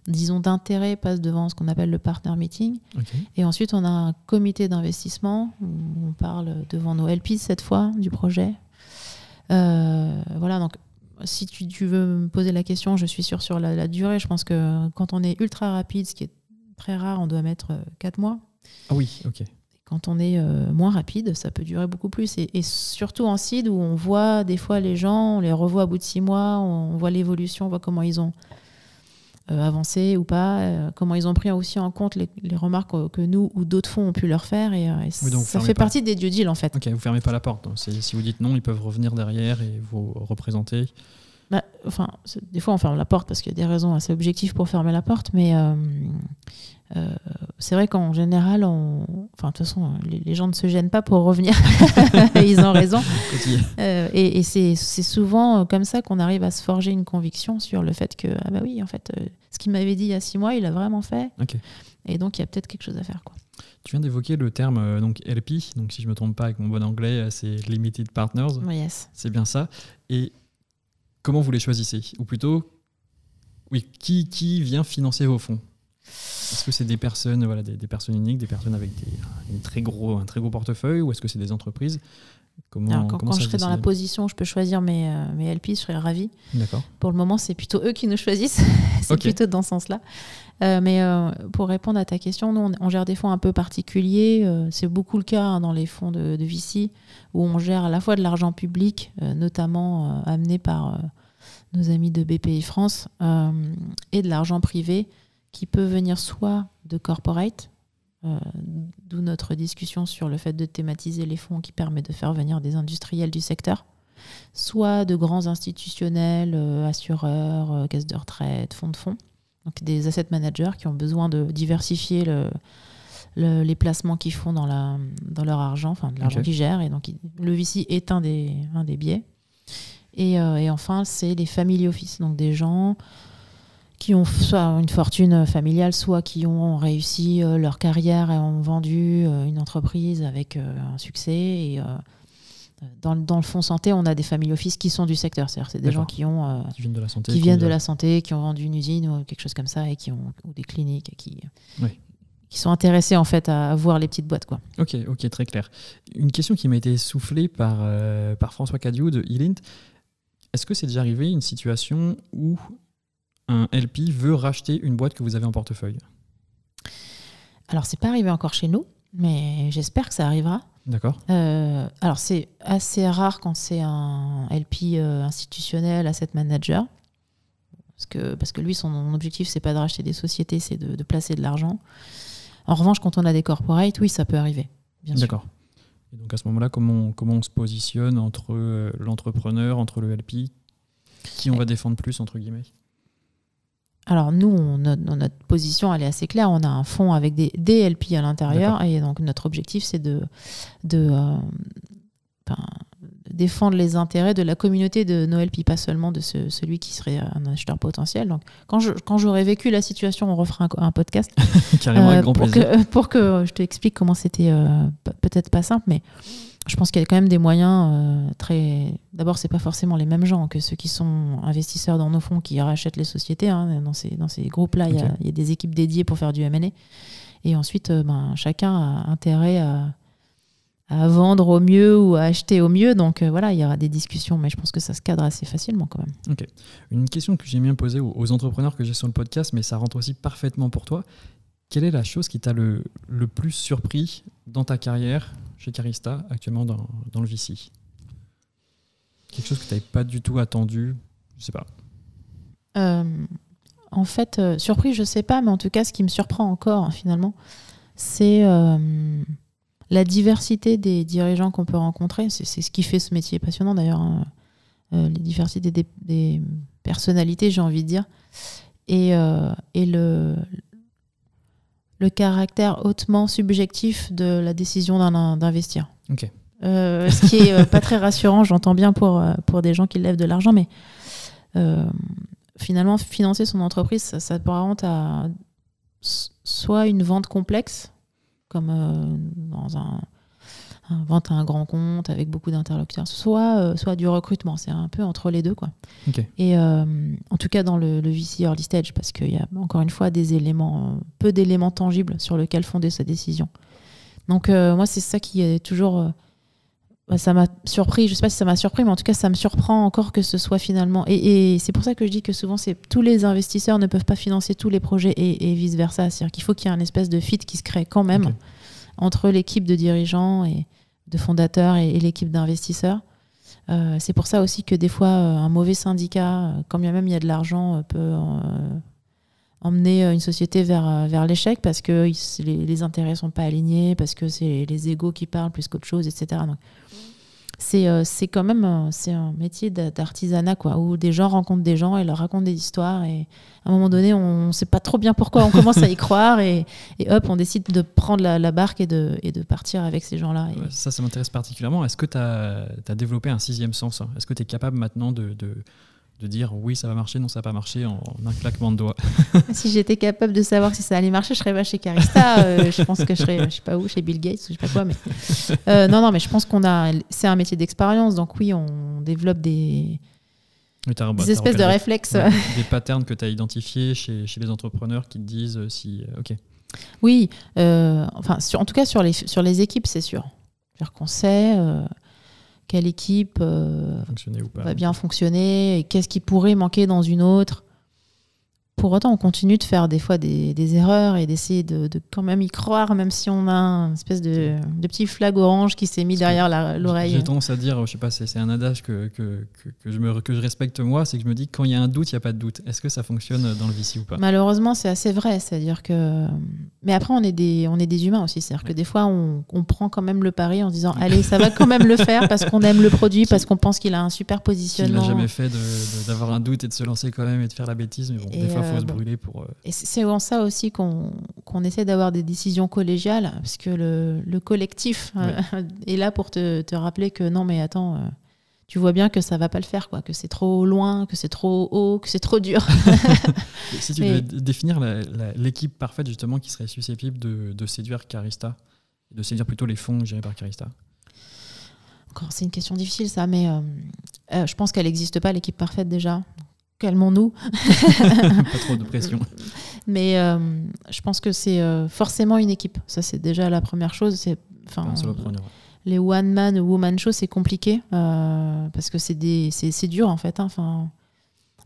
disons, d'intérêt passent devant ce qu'on appelle le partner meeting. Okay. Et ensuite, on a un comité d'investissement où on parle devant nos LPs cette fois du projet. Voilà, donc si tu veux me poser la question, je suis sûre sur la durée. Je pense que quand on est ultra rapide, ce qui est très rare, on doit mettre 4 mois. Ah oui, ok. Et quand on est moins rapide, ça peut durer beaucoup plus. Et surtout en seed, où on voit des fois les gens, on les revoit au bout de 6 mois, on voit l'évolution, on voit comment ils ont avancé ou pas, comment ils ont pris aussi en compte les remarques que nous ou d'autres fonds ont pu leur faire. Et oui, donc ça fait partie des due deals, en fait. Ok, vous ne fermez pas la porte. Si vous dites non, ils peuvent revenir derrière et vous représenter. Des fois on ferme la porte parce qu'il y a des raisons assez objectives pour fermer la porte, mais c'est vrai qu'en général, de toute façon, les gens ne se gênent pas pour revenir. Ils ont raison. Et c'est souvent comme ça qu'on arrive à se forger une conviction sur le fait que, ah bah oui, en fait, ce qu'il m'avait dit il y a 6 mois, il a vraiment fait. Okay. Et donc, il y a peut-être quelque chose à faire, quoi. Tu viens d'évoquer le terme donc LP, donc si je ne me trompe pas avec mon bon anglais, c'est Limited Partners. Yes. C'est bien ça. Et comment vous les choisissez ? Ou plutôt, oui, qui vient financer vos fonds ? Est-ce que c'est des personnes, des personnes uniques, des personnes avec un très gros portefeuille, ou est-ce que c'est des entreprises ? Quand je serai dans la position où je peux choisir mes LP, je serai ravie. D'accord. Pour le moment, c'est plutôt eux qui nous choisissent. C'est plutôt dans ce sens-là. Mais pour répondre à ta question, nous, on gère des fonds un peu particuliers. C'est beaucoup le cas dans les fonds de VC, où on gère à la fois de l'argent public, notamment amené par nos amis de BPI France, et de l'argent privé, qui peut venir soit de corporate, d'où notre discussion sur le fait de thématiser les fonds qui permet de faire venir des industriels du secteur, soit de grands institutionnels, assureurs, caisses de retraite, fonds de fonds, donc des asset managers qui ont besoin de diversifier les placements qu'ils font dans leur argent, enfin de l'argent qu'ils gèrent, et donc le VC est un des biais. Et enfin, c'est les family office, donc des gens qui ont soit une fortune familiale, soit qui ont réussi leur carrière et ont vendu une entreprise avec un succès. Et dans le fonds santé, on a des family office qui sont du secteur. C'est-à-dire c'est des gens qui viennent de la santé, qui ont vendu une usine ou quelque chose comme ça, et ou des cliniques, et qui sont intéressés en fait à voir les petites boîtes, quoi. Ok, très clair. Une question qui m'a été soufflée par François Cadieux de Elint. Est-ce que c'est déjà arrivé une situation où un LP veut racheter une boîte que vous avez en portefeuille ? Alors, c'est pas arrivé encore chez nous, mais j'espère que ça arrivera. D'accord. Alors, c'est assez rare quand c'est un LP institutionnel, asset manager, parce que lui, son objectif, c'est pas de racheter des sociétés, c'est de placer de l'argent. En revanche, quand on a des corporates, oui, ça peut arriver, bien sûr. D'accord. Et donc, à ce moment-là, comment on se positionne entre l'entrepreneur, entre le LP ? Qui on va défendre plus, entre guillemets ? Alors nous, notre position, elle est assez claire. On a un fonds avec des LP à l'intérieur. D'accord. Et donc notre objectif, c'est de défendre les intérêts de la communauté de nos LP, pas seulement de celui qui serait un acheteur potentiel. Donc quand j'aurai vécu la situation, on refera un podcast. Carrément, avec grand plaisir. Pour que je t'explique comment c'était peut-être pas simple, mais je pense qu'il y a quand même des moyens D'abord, c'est pas forcément les mêmes gens que ceux qui sont investisseurs dans nos fonds qui rachètent les sociétés. Hein. Dans ces groupes-là, il y a des équipes dédiées pour faire du M&A. Et ensuite, chacun a intérêt à vendre au mieux ou à acheter au mieux. Donc il y aura des discussions, mais je pense que ça se cadre assez facilement quand même. Ok. Une question que j'aime bien poser aux entrepreneurs que j'ai sur le podcast, mais ça rentre aussi parfaitement pour toi. Quelle est la chose qui t'a le plus surpris dans ta carrière chez Carista, actuellement dans le VC ? Quelque chose que tu n'avais pas du tout attendu, je sais pas. En fait, surpris, je sais pas, mais en tout cas, ce qui me surprend encore, finalement, c'est la diversité des dirigeants qu'on peut rencontrer. C'est ce qui fait ce métier passionnant, d'ailleurs. Hein. Les diversités des personnalités, j'ai envie de dire. Et le caractère hautement subjectif de la décision d'investir. Ok. Ce qui est pas très rassurant, j'entends bien pour des gens qui lèvent de l'argent, mais finalement, financer son entreprise, ça s'apparente à soit une vente complexe, comme dans un vente à un grand compte avec beaucoup d'interlocuteurs, soit du recrutement. C'est un peu entre les deux, quoi. Okay. Et en tout cas dans le VC early stage, parce qu'il y a encore une fois peu d'éléments tangibles sur lesquels fonder sa décision. Donc moi, c'est ça qui est toujours... ça m'a surpris, je sais pas si ça m'a surpris, mais en tout cas ça me surprend encore que ce soit finalement... Et c'est pour ça que je dis que souvent tous les investisseurs ne peuvent pas financer tous les projets et vice-versa. C'est-à-dire qu'il faut qu'il y ait un espèce de fit qui se crée quand même entre l'équipe de dirigeants et de fondateurs et l'équipe d'investisseurs. C'est pour ça aussi que des fois, un mauvais syndicat, quand bien même il y a de l'argent, peut emmener une société vers l'échec parce que les intérêts ne sont pas alignés, parce que c'est les égos qui parlent plus qu'autre chose, etc. Donc, c'est quand même c'est un métier d'artisanat, quoi, où des gens rencontrent des gens et leur racontent des histoires. Et à un moment donné, on ne sait pas trop bien pourquoi on commence à y croire. Et hop, on décide de prendre la barque et de partir avec ces gens-là. Et... Ça m'intéresse particulièrement. Est-ce que tu as développé un sixième sens? Est-ce que tu es capable maintenant de dire oui, ça va marcher, non, ça va pas marcher en un claquement de doigts? Si j'étais capable de savoir si ça allait marcher, je serais pas chez Carista. Je pense que je serais, je sais pas où, chez Bill Gates ou je sais pas quoi. Mais non, mais je pense c'est un métier d'expérience. Donc oui, on développe des espèces de réflexes. Des patterns que tu as identifiés chez les entrepreneurs qui te disent si... OK. Oui, en tout cas sur les équipes, c'est sûr. C'est-à-dire qu'on sait... quelle équipe va bien fonctionner et qu'est-ce qui pourrait manquer dans une autre. Pour autant, on continue de faire des fois des erreurs et d'essayer de quand même y croire, même si on a une espèce de petit flag orange qui s'est mis derrière l'oreille. J'ai tendance à dire, je sais pas, c'est un adage que je respecte moi, c'est que je me dis que quand il y a un doute, il n'y a pas de doute. Est-ce que ça fonctionne dans le VC ou pas? Malheureusement, c'est assez vrai. C'est-à-dire que... Mais après, on est des humains aussi. C'est-à-dire que des fois, on prend quand même le pari en se disant allez, ça va quand même le faire parce qu'on aime le produit, parce qu'on pense qu'il a un super positionnement. Il n'a jamais fait d'avoir un doute et de se lancer quand même et de faire la bêtise. Mais bon, des fois, il faut se brûler pour... Et c'est en ça aussi qu'on essaie d'avoir des décisions collégiales, parce que le collectif est là pour te rappeler que non, mais attends... tu vois bien que ça va pas le faire, quoi, que c'est trop loin, que c'est trop haut, que c'est trop dur. Si tu devais définir l'équipe parfaite justement qui serait susceptible de séduire Carista, de séduire plutôt les fonds gérés par Carista. Encore, c'est une question difficile ça, mais je pense qu'elle n'existe pas, l'équipe parfaite déjà. Calmons-nous. Pas trop de pression. Mais je pense que c'est forcément une équipe. Ça, c'est déjà la première chose. Les one-man ou woman show, c'est compliqué parce que c'est dur en fait. Enfin,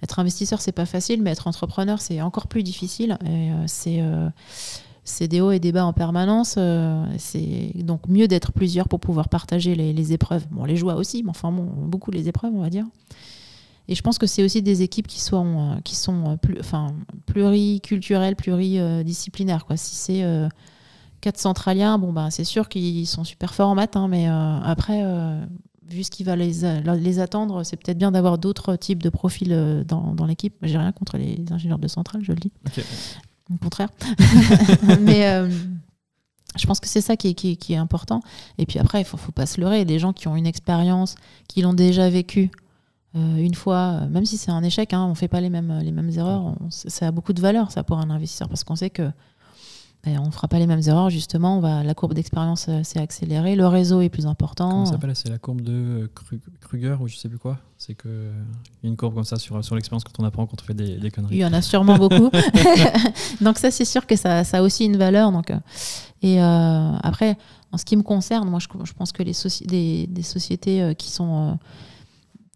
être investisseur, c'est pas facile, mais être entrepreneur, c'est encore plus difficile. Et, c'est des hauts et des bas en permanence. C'est donc mieux d'être plusieurs pour pouvoir partager les épreuves. Bon, les joies aussi, mais enfin bon, beaucoup les épreuves, on va dire. Et je pense que c'est aussi des équipes qui sont pluriculturelles, pluridisciplinaires, quoi. Si c'est 4 centraliens, c'est sûr qu'ils sont super forts en maths, hein, mais après, vu ce qui va les attendre, c'est peut-être bien d'avoir d'autres types de profils dans l'équipe. J'ai rien contre les ingénieurs de centrale, je le dis. Okay. Au contraire. Mais je pense que c'est ça qui est important. Et puis après, il faut pas se leurrer. Les gens qui ont une expérience, qui l'ont déjà vécu une fois, même si c'est un échec, hein, on fait pas les mêmes erreurs. Ça a beaucoup de valeur, ça, pour un investisseur, parce qu'on sait que on ne fera pas les mêmes erreurs, justement. La courbe d'expérience s'est accélérée, le réseau est plus important. Comment ça s'appelle? C'est la courbe de Kruger ou je sais plus quoi. C'est qu'il y a une courbe comme ça sur l'expérience quand on apprend, quand on fait des conneries. Il y en a sûrement beaucoup. Donc ça, c'est sûr que ça a aussi une valeur. Donc, après, en ce qui me concerne, moi, je pense que des sociétés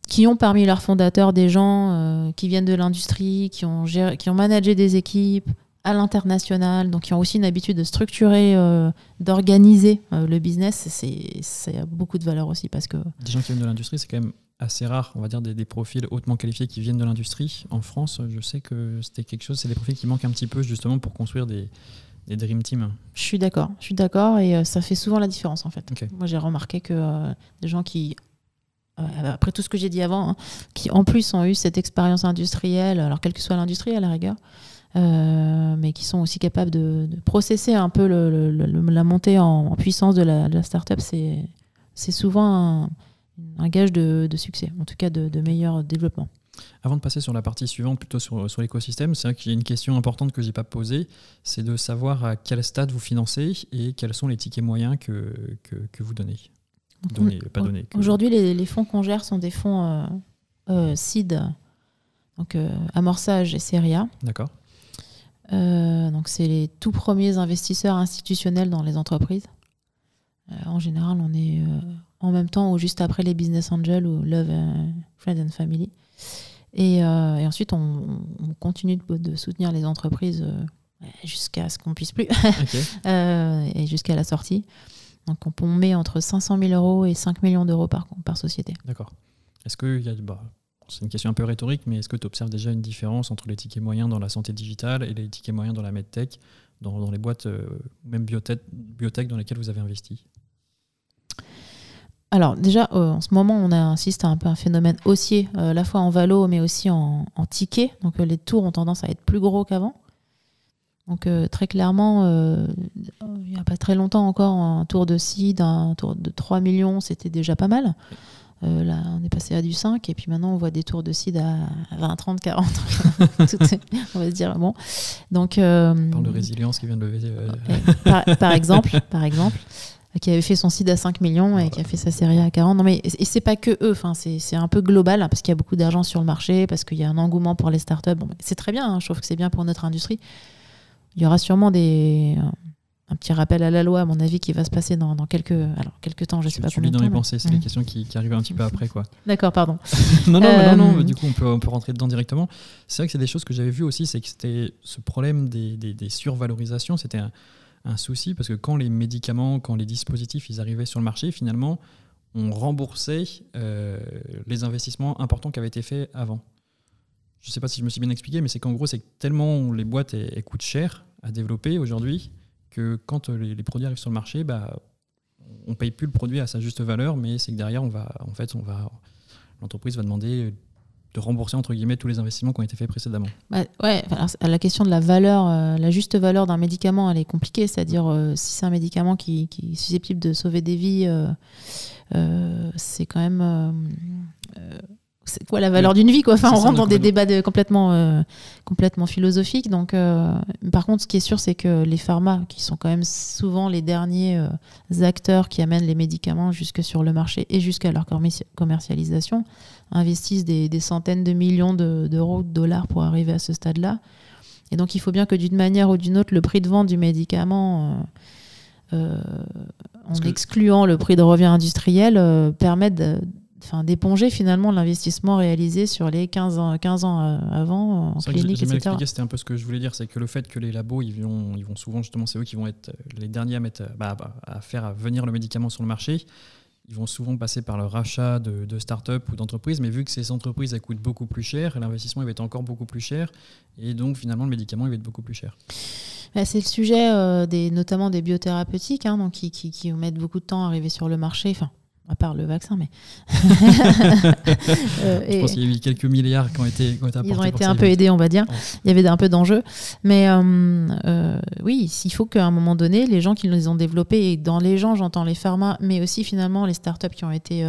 qui ont parmi leurs fondateurs des gens qui viennent de l'industrie, qui ont managé des équipes à l'international, donc qui ont aussi une habitude de structurer, d'organiser le business, c'est a beaucoup de valeur aussi, parce que... Des gens qui viennent de l'industrie, c'est quand même assez rare, on va dire, des profils hautement qualifiés qui viennent de l'industrie. En France, je sais que c'était quelque chose, c'est des profils qui manquent un petit peu justement pour construire des dream teams. Je suis d'accord, et ça fait souvent la différence en fait. Okay. Moi j'ai remarqué que des gens qui, après tout ce que j'ai dit avant, hein, qui en plus ont eu cette expérience industrielle, alors quelle que soit l'industrie à la rigueur, mais qui sont aussi capables de processer un peu la montée en puissance de la start-up, c'est souvent un gage de succès, en tout cas de meilleur développement. Avant de passer sur la partie suivante, plutôt sur l'écosystème, c'est vrai qu'il y a une question importante que je n'ai pas posée, c'est de savoir à quel stade vous financez et quels sont les tickets moyens que vous donnez. Aujourd'hui, les fonds qu'on gère sont des fonds seed, donc amorçage et série A. D'accord. Donc c'est les tout premiers investisseurs institutionnels dans les entreprises. En général, on est en même temps ou juste après les business angels ou love friends and family. Et ensuite, on continue de soutenir les entreprises jusqu'à ce qu'on puisse plus. Okay. Et jusqu'à la sortie. Donc on met entre 500 000 euros et 5 millions d'euros par société. D'accord. Est-ce qu'il y a... c'est une question un peu rhétorique, mais est-ce que tu observes déjà une différence entre les tickets moyens dans la santé digitale et les tickets moyens dans la medtech, dans les boîtes, même biotech dans lesquelles vous avez investi? Alors déjà, en ce moment, on assiste à un peu un phénomène haussier, à la fois en valo, mais aussi en ticket. Donc les tours ont tendance à être plus gros qu'avant. Donc très clairement, il n'y a pas très longtemps encore, un tour de seed, un tour de 3 millions, c'était déjà pas mal. Là, on est passé à du 5, et puis maintenant, on voit des tours de seed à 20, 30, 40. On va se dire, bon. Donc, on parle de Résilience qui vient de lever. Par exemple, qui avait fait son seed à 5 millions et qui a fait sa série à 40. Non, mais et c'est pas que eux, c'est un peu global, hein, parce qu'il y a beaucoup d'argent sur le marché, parce qu'il y a un engouement pour les startups. Bon, c'est très bien, hein, je trouve que c'est bien pour notre industrie. Il y aura sûrement un petit rappel à la loi, à mon avis, qui va se passer dans quelques temps, je sais pas combien de temps. Tu lis dans les pensées, c'est les questions qui arrivent un petit peu après, quoi. D'accord, pardon. non, du coup, on peut rentrer dedans directement. C'est vrai que c'est des choses que j'avais vues aussi, c'est que c'était ce problème des survalorisations, c'était un souci, parce que quand les médicaments, quand les dispositifs, ils arrivaient sur le marché, finalement, on remboursait les investissements importants qui avaient été faits avant. Je ne sais pas si je me suis bien expliqué, mais c'est qu'en gros, c'est que tellement les boîtes elles coûtent cher à développer aujourd'hui, que quand les produits arrivent sur le marché, on ne paye plus le produit à sa juste valeur, mais c'est que derrière, l'entreprise va demander de rembourser entre guillemets tous les investissements qui ont été faits précédemment. Alors, la question de la valeur, la juste valeur d'un médicament, elle est compliquée. C'est-à-dire, si c'est un médicament qui est susceptible de sauver des vies, c'est quand même... c'est quoi la valeur d'une vie, quoi. Enfin, on rentre dans des débats complètement philosophiques. Donc, par contre, ce qui est sûr, c'est que les pharma, qui sont quand même souvent les derniers acteurs qui amènent les médicaments jusque sur le marché et jusqu'à leur commercialisation, investissent des centaines de millions d'euros, de dollars pour arriver à ce stade-là. Et donc, il faut bien que d'une manière ou d'une autre, le prix de vente du médicament, en excluant le prix de revient industriel, permette d'éponger finalement l'investissement réalisé sur les 15 ans avant en clinique, etc. C'était un peu ce que je voulais dire, c'est que le fait que les labos, ils vont souvent, justement, c'est eux qui vont être les derniers à faire venir le médicament sur le marché. Ils vont souvent passer par le rachat de start-up ou d'entreprises, mais vu que ces entreprises elles coûtent beaucoup plus cher, l'investissement il va être encore beaucoup plus cher, et donc finalement le médicament il va être beaucoup plus cher. C'est le sujet notamment des biothérapeutiques, hein, donc qui mettent beaucoup de temps à arriver sur le marché. Enfin, à part le vaccin, mais... Je pense qu'il y a eu quelques milliards qui ont été apportés. Ils ont été un peu aidés, on va dire. Il y avait un peu d'enjeux. Mais oui, il faut qu'à un moment donné, les gens qui les ont développés, et dans les gens, j'entends les pharma, mais aussi finalement les startups qui ont été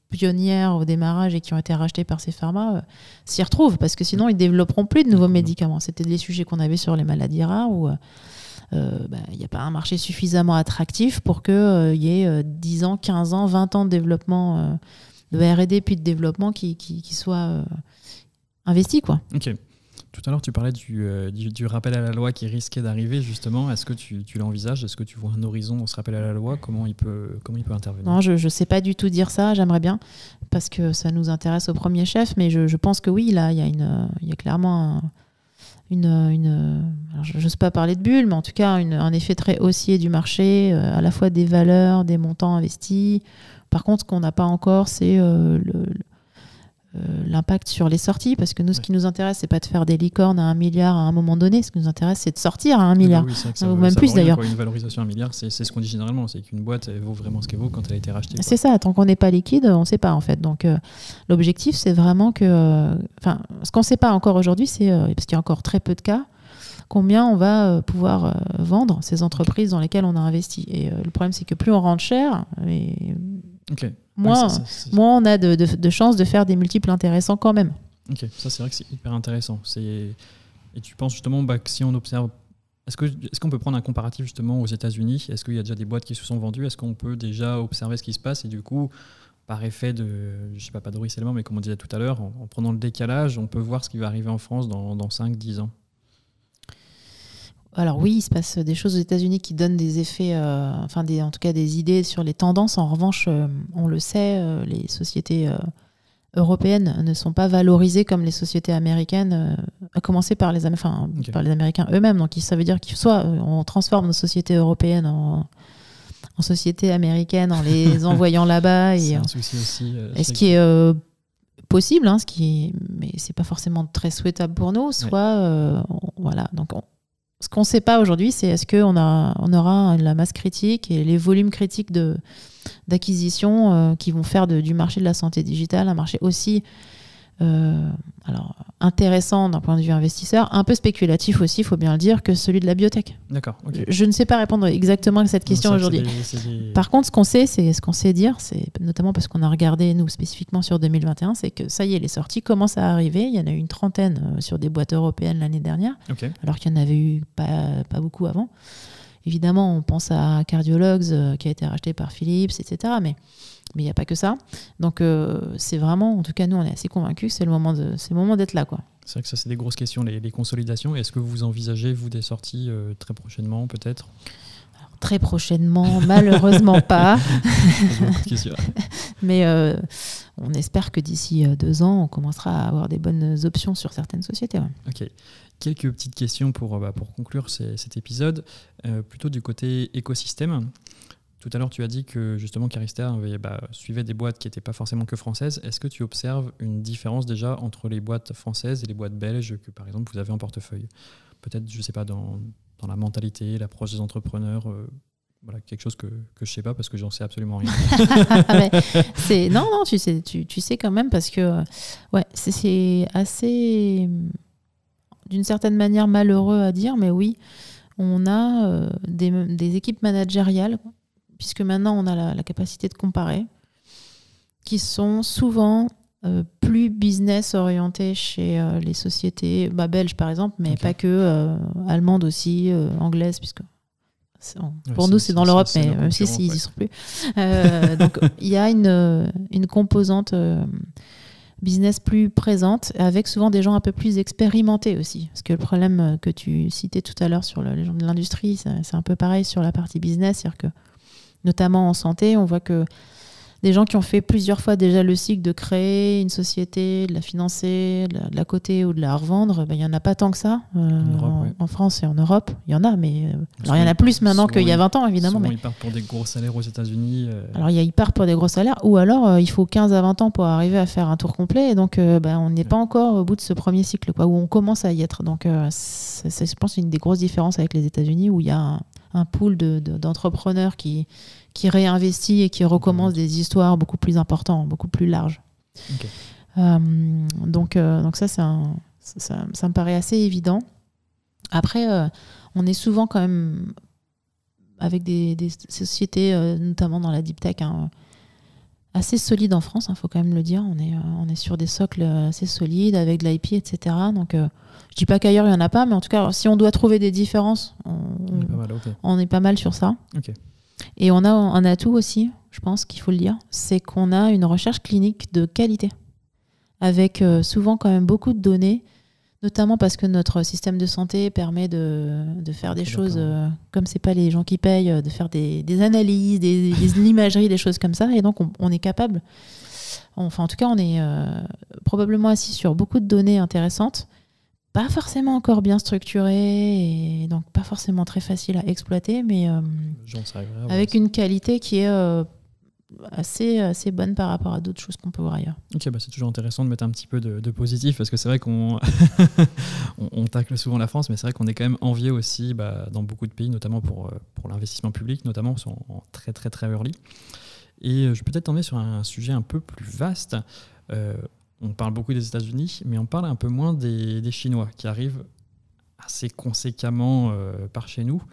pionnières au démarrage et qui ont été rachetées par ces pharma, s'y retrouvent, parce que sinon, ils ne développeront plus de nouveaux médicaments. C'était des sujets qu'on avait sur les maladies rares, où... il n'y a pas un marché suffisamment attractif pour qu'il y ait 10 ans, 15 ans, 20 ans de développement de R&D puis de développement qui soit investi, quoi. Ok. Tout à l'heure, tu parlais du rappel à la loi qui risquait d'arriver, justement. Est-ce que tu l'envisages ? Est-ce que tu vois un horizon dans ce rappel à la loi ? Comment il peut intervenir ? Non, je ne sais pas du tout dire ça. J'aimerais bien, parce que ça nous intéresse au premier chef, mais je pense que oui, là, il y a clairement alors je n'ose pas parler de bulle, mais en tout cas un effet très haussier du marché, à la fois des valeurs, des montants investis. Par contre, ce qu'on n'a pas encore, c'est l'impact sur les sorties, parce que nous, ce qui nous intéresse, c'est pas de faire des licornes à 1 milliard à un moment donné. Ce qui nous intéresse, c'est de sortir à 1 milliard. Oui, ou même plus d'ailleurs. Une valorisation à 1 milliard, c'est ce qu'on dit généralement, c'est qu'une boîte elle vaut vraiment ce qu'elle vaut quand elle a été rachetée. C'est ça, tant qu'on n'est pas liquide, on ne sait pas en fait. Donc l'objectif, c'est vraiment que... ce qu'on ne sait pas encore aujourd'hui, c'est, parce qu'il y a encore très peu de cas, combien on va pouvoir vendre ces entreprises dans lesquelles on a investi. Et le problème, c'est que plus on rentre cher, moins on a de chances de faire des multiples intéressants quand même. Ok, ça c'est vrai que c'est hyper intéressant. Et tu penses justement que si on observe, est-ce qu'on peut prendre un comparatif justement aux États-Unis ? Est-ce qu'il y a déjà des boîtes qui se sont vendues ? Est-ce qu'on peut déjà observer ce qui se passe ? Et du coup, par effet pas de ruissellement, mais comme on disait tout à l'heure, en prenant le décalage, on peut voir ce qui va arriver en France dans 5-10 ans. Alors oui, il se passe des choses aux États-Unis qui donnent des effets, en tout cas des idées sur les tendances. En revanche, on le sait, les sociétés européennes ne sont pas valorisées comme les sociétés américaines, à commencer par les Américains eux-mêmes. Donc ça veut dire soit on transforme nos sociétés européennes en sociétés américaines en les envoyant là-bas. C'est un souci aussi. Ce qui est possible, hein, mais c'est pas forcément très souhaitable pour nous. Soit voilà. Donc ce qu'on ne sait pas aujourd'hui, c'est est-ce qu'on aura la masse critique et les volumes critiques de d'acquisition qui vont faire du marché de la santé digitale un marché aussi intéressant d'un point de vue investisseur, un peu spéculatif aussi, il faut bien le dire, que celui de la biotech. D'accord. Okay. Je ne sais pas répondre exactement à cette question aujourd'hui. Par contre, ce qu'on sait dire, c'est notamment parce qu'on a regardé, nous, spécifiquement sur 2021, c'est que ça y est, les sorties commencent à arriver. Il y en a eu une trentaine sur des boîtes européennes l'année dernière, alors qu'il y en avait eu pas beaucoup avant. Évidemment, on pense à Cardiologues qui a été racheté par Philips, etc. Mais il n'y a pas que ça. Donc, c'est vraiment, en tout cas, nous, on est assez convaincus que c'est le moment d'être là, quoi. C'est vrai que ça, c'est des grosses questions, les consolidations. Est-ce que vous envisagez, vous, des sorties très prochainement, peut-être ? Alors, très prochainement, malheureusement pas. Mais on espère que d'ici 2 ans, on commencera à avoir des bonnes options sur certaines sociétés. Ouais. Ok. Quelques petites questions pour conclure cet épisode, plutôt du côté écosystème. Tout à l'heure, tu as dit que justement Carista suivait des boîtes qui n'étaient pas forcément que françaises. Est-ce que tu observes une différence déjà entre les boîtes françaises et les boîtes belges que, par exemple, vous avez en portefeuille ? Peut-être, je ne sais pas, dans la mentalité, l'approche des entrepreneurs, quelque chose que je ne sais pas parce que j'en sais absolument rien. Non, tu sais quand même parce que c'est assez, d'une certaine manière, malheureux à dire, mais oui, on a des équipes managériales, puisque maintenant on a la capacité de comparer, qui sont souvent plus business orientées chez les sociétés belges par exemple, mais pas que, allemandes aussi, anglaises, puisque pour nous c'est dans l'Europe, mais même si ils y sont plus. Donc il y a une composante business plus présente, avec souvent des gens un peu plus expérimentés aussi. Parce que le problème que tu citais tout à l'heure sur les gens de l'industrie, c'est un peu pareil sur la partie business, c'est-à-dire que notamment en santé, on voit que des gens qui ont fait plusieurs fois déjà le cycle de créer une société, de la financer, de la coter ou de la revendre, il n'y en a pas tant que ça en France et en Europe. Il y en a, mais alors il y en a plus maintenant qu'il y a 20 ans, évidemment. Souvent, ils partent pour des gros salaires aux États-Unis. Alors, ils partent pour des gros salaires, ou alors il faut 15 à 20 ans pour arriver à faire un tour complet. Et donc, on n'est pas encore au bout de ce premier cycle, où on commence à y être. Donc, c'est, je pense, une des grosses différences avec les États-Unis, où il y a un pool d'entrepreneurs qui réinvestit et qui recommence des histoires beaucoup plus importantes, beaucoup plus larges. Donc ça, ça me paraît assez évident. Après, on est souvent quand même avec des sociétés, notamment dans la deep tech, assez solides en France, faut quand même le dire. On est sur des socles assez solides, avec de l'IP, etc. Donc, je dis pas qu'ailleurs il n'y en a pas, mais en tout cas, si on doit trouver des différences, on est pas mal sur ça. Et on a un atout aussi, je pense qu'il faut le dire, c'est qu'on a une recherche clinique de qualité, avec souvent quand même beaucoup de données, notamment parce que notre système de santé permet de faire des choses, comme c'est pas les gens qui payent, de faire des analyses, de l'imagerie, des choses comme ça. Et donc, on est capable, en tout cas, on est probablement assis sur beaucoup de données intéressantes, pas forcément encore bien structurées, et donc pas forcément très facile à exploiter, mais avec une qualité qui est assez bonne par rapport à d'autres choses qu'on peut voir ailleurs. Ok, c'est toujours intéressant de mettre un petit peu de positif, parce que c'est vrai qu'on on tacle souvent la France, mais c'est vrai qu'on est quand même envié aussi dans beaucoup de pays, notamment pour l'investissement public, notamment sont en très très très early. Et je vais peut-être t'emmener sur un sujet un peu plus vaste. On parle beaucoup des États-Unis, mais on parle un peu moins des Chinois qui arrivent assez conséquemment par chez nous.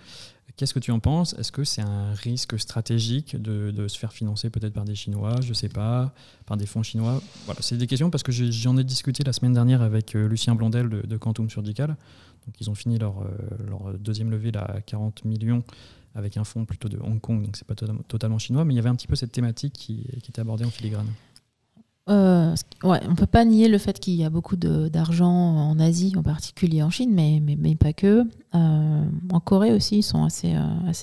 Qu'est-ce que tu en penses ? Est-ce que c'est un risque stratégique de se faire financer peut-être par des Chinois, je ne sais pas, par des fonds chinois ? Voilà, c'est des questions parce que j'en ai discuté la semaine dernière avec Lucien Blondel de Quantum Surgical. Donc, ils ont fini leur deuxième levée à 40 millions avec un fonds plutôt de Hong Kong, donc ce n'est pas totalement chinois, mais il y avait un petit peu cette thématique qui était abordée en filigrane. On ne peut pas nier le fait qu'il y a beaucoup d'argent en Asie, en particulier en Chine, mais pas que. En Corée aussi, ils sont assez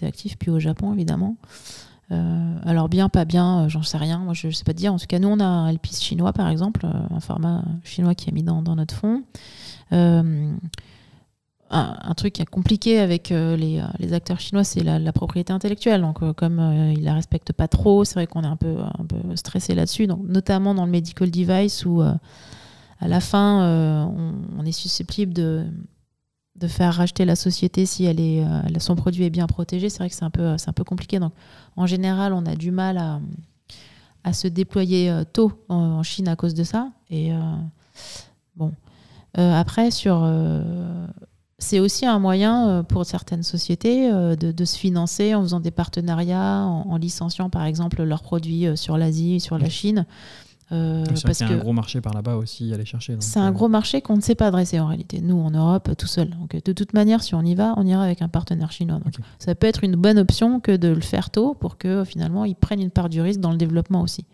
actifs, puis au Japon, évidemment. Alors bien, pas bien, j'en sais rien. Moi, je ne sais pas te dire. En tout cas, nous, on a un LPIS chinois, par exemple, un pharma chinois qui a mis dans notre fonds. Un truc qui est compliqué avec les acteurs chinois, c'est la propriété intellectuelle. Donc, comme ils ne la respectent pas trop, c'est vrai qu'on est un peu stressé là-dessus. Donc, notamment dans le medical device où, à la fin, on est susceptible de faire racheter la société si son produit est bien protégé, c'est vrai que c'est un peu compliqué. Donc, en général, on a du mal à se déployer tôt en Chine à cause de ça. Et après, c'est aussi un moyen pour certaines sociétés de se financer en faisant des partenariats, en licenciant par exemple leurs produits sur l'Asie, sur la Chine. Parce qu'il y a un gros marché par là-bas aussi à aller chercher. C'est un gros marché qu'on ne sait pas adresser en réalité, nous en Europe tout seul. Donc, de toute manière, si on y va, on ira avec un partenaire chinois. Donc, ça peut être une bonne option que de le faire tôt pour que finalement ils prennent une part du risque dans le développement aussi,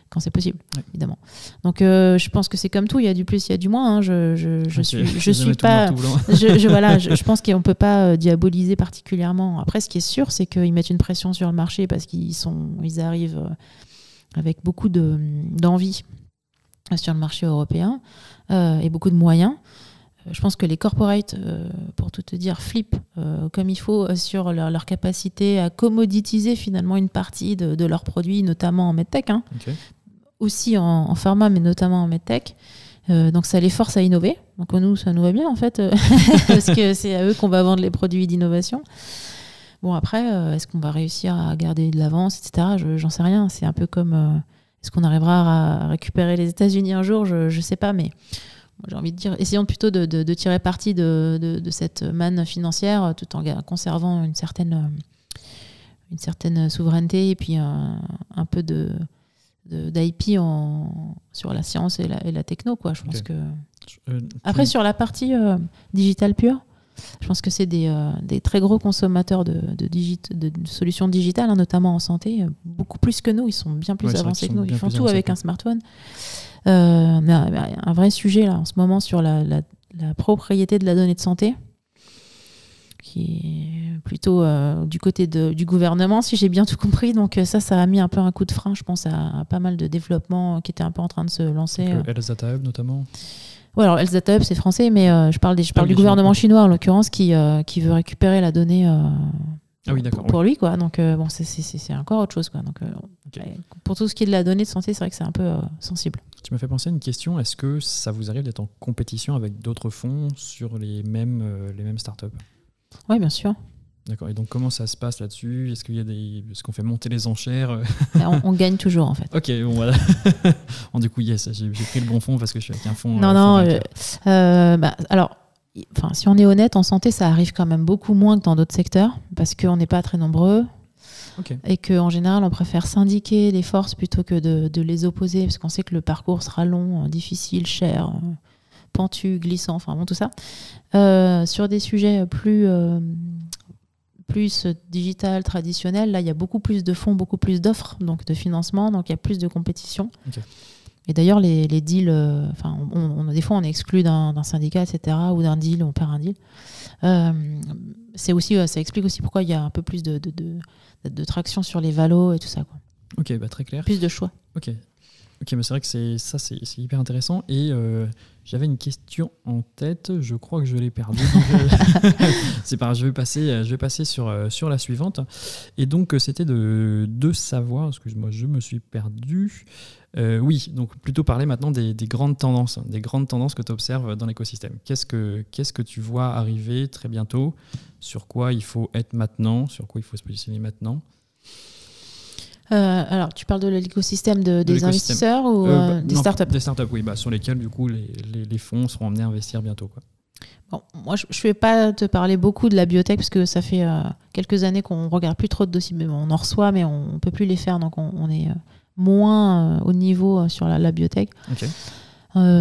quand c'est possible, évidemment. Donc je pense que c'est comme tout, il y a du plus, il y a du moins. Hein. Je suis pas, je pense qu'on peut pas diaboliser particulièrement. Après, ce qui est sûr, c'est qu'ils mettent une pression sur le marché parce qu'ils arrivent avec beaucoup d'envie sur le marché européen et beaucoup de moyens. Je pense que les corporates, pour tout te dire, flippent comme il faut sur leur capacité à commoditiser finalement une partie de leurs produits, notamment en medtech, hein. Aussi en pharma, mais notamment en medtech. Donc ça les force à innover. Donc nous, ça nous va bien en fait, parce que c'est à eux qu'on va vendre les produits d'innovation. Bon, après, est-ce qu'on va réussir à garder de l'avance, etc. J'en sais rien. C'est un peu comme... est-ce qu'on arrivera à récupérer les États-Unis un jour ? Je ne sais pas, mais moi, j'ai envie de dire, essayons plutôt de tirer parti de cette manne financière tout en conservant une certaine souveraineté et puis un peu d'IP sur la science et la techno, quoi. Je pense que... Après, sur la partie digitale pure, je pense que c'est des très gros consommateurs de solutions digitales, hein, notamment en santé, beaucoup plus que nous. Ils sont bien plus avancés que nous. Ils font tout avec un smartphone. Mais un vrai sujet là, en ce moment sur la propriété de la donnée de santé, qui est plutôt du côté du gouvernement, si j'ai bien tout compris. Donc ça a mis un peu un coup de frein, je pense, à pas mal de développements qui étaient un peu en train de se lancer. Health Data Hub notamment. Ouais, alors Health Data Hub, c'est français, mais je parle du gouvernement chinois, en l'occurrence, qui veut récupérer la donnée pour lui, quoi. Donc, bon, c'est encore autre chose, quoi. Donc, pour tout ce qui est de la donnée de santé, c'est vrai que c'est un peu sensible. Tu m'as fait penser à une question. Est-ce que ça vous arrive d'être en compétition avec d'autres fonds sur les mêmes startups ? Oui, bien sûr. D'accord. Et donc, comment ça se passe là-dessus ? Est-ce qu'on fait monter les enchères ? On gagne toujours, en fait. Ok, bon, voilà. Du coup, yes, j'ai pris le bon fond parce que je suis avec un fonds. Alors, si on est honnête, en santé, ça arrive quand même beaucoup moins que dans d'autres secteurs parce qu'on n'est pas très nombreux. Okay. Et qu'en général, on préfère syndiquer les forces plutôt que de les opposer parce qu'on sait que le parcours sera long, difficile, cher, pentu, glissant, enfin bon, tout ça. Sur des sujets plus digital, traditionnel, là il y a beaucoup plus de fonds, beaucoup plus d'offres, donc de financement, donc il y a plus de compétition. Okay. Et d'ailleurs les deals, des fois on est exclu d'un syndicat, etc., ou d'un deal, on perd un deal. Ça explique aussi pourquoi il y a un peu plus de traction sur les valos et tout ça, quoi. Ok, très clair. Plus de choix. Ok, mais c'est vrai que c'est hyper intéressant. Et j'avais une question en tête, je crois que je l'ai perdue. C'est pas grave, je vais passer sur la suivante. Et donc, c'était de savoir, excuse-moi, je me suis perdu. Oui, donc plutôt parler maintenant des grandes tendances que tu observes dans l'écosystème. Qu'est-ce que tu vois arriver très bientôt ? Sur quoi il faut être maintenant ? Sur quoi il faut se positionner maintenant ? Alors, tu parles de l'écosystème des investisseurs ou des startups ? Des startups, oui, sur lesquelles du coup les fonds seront amenés à investir bientôt, quoi. Bon, moi, je ne vais pas te parler beaucoup de la biotech parce que ça fait quelques années qu'on ne regarde plus trop de dossiers. Mais bon, on en reçoit, mais on ne peut plus les faire. Donc, on est moins au niveau sur la biotech. Okay.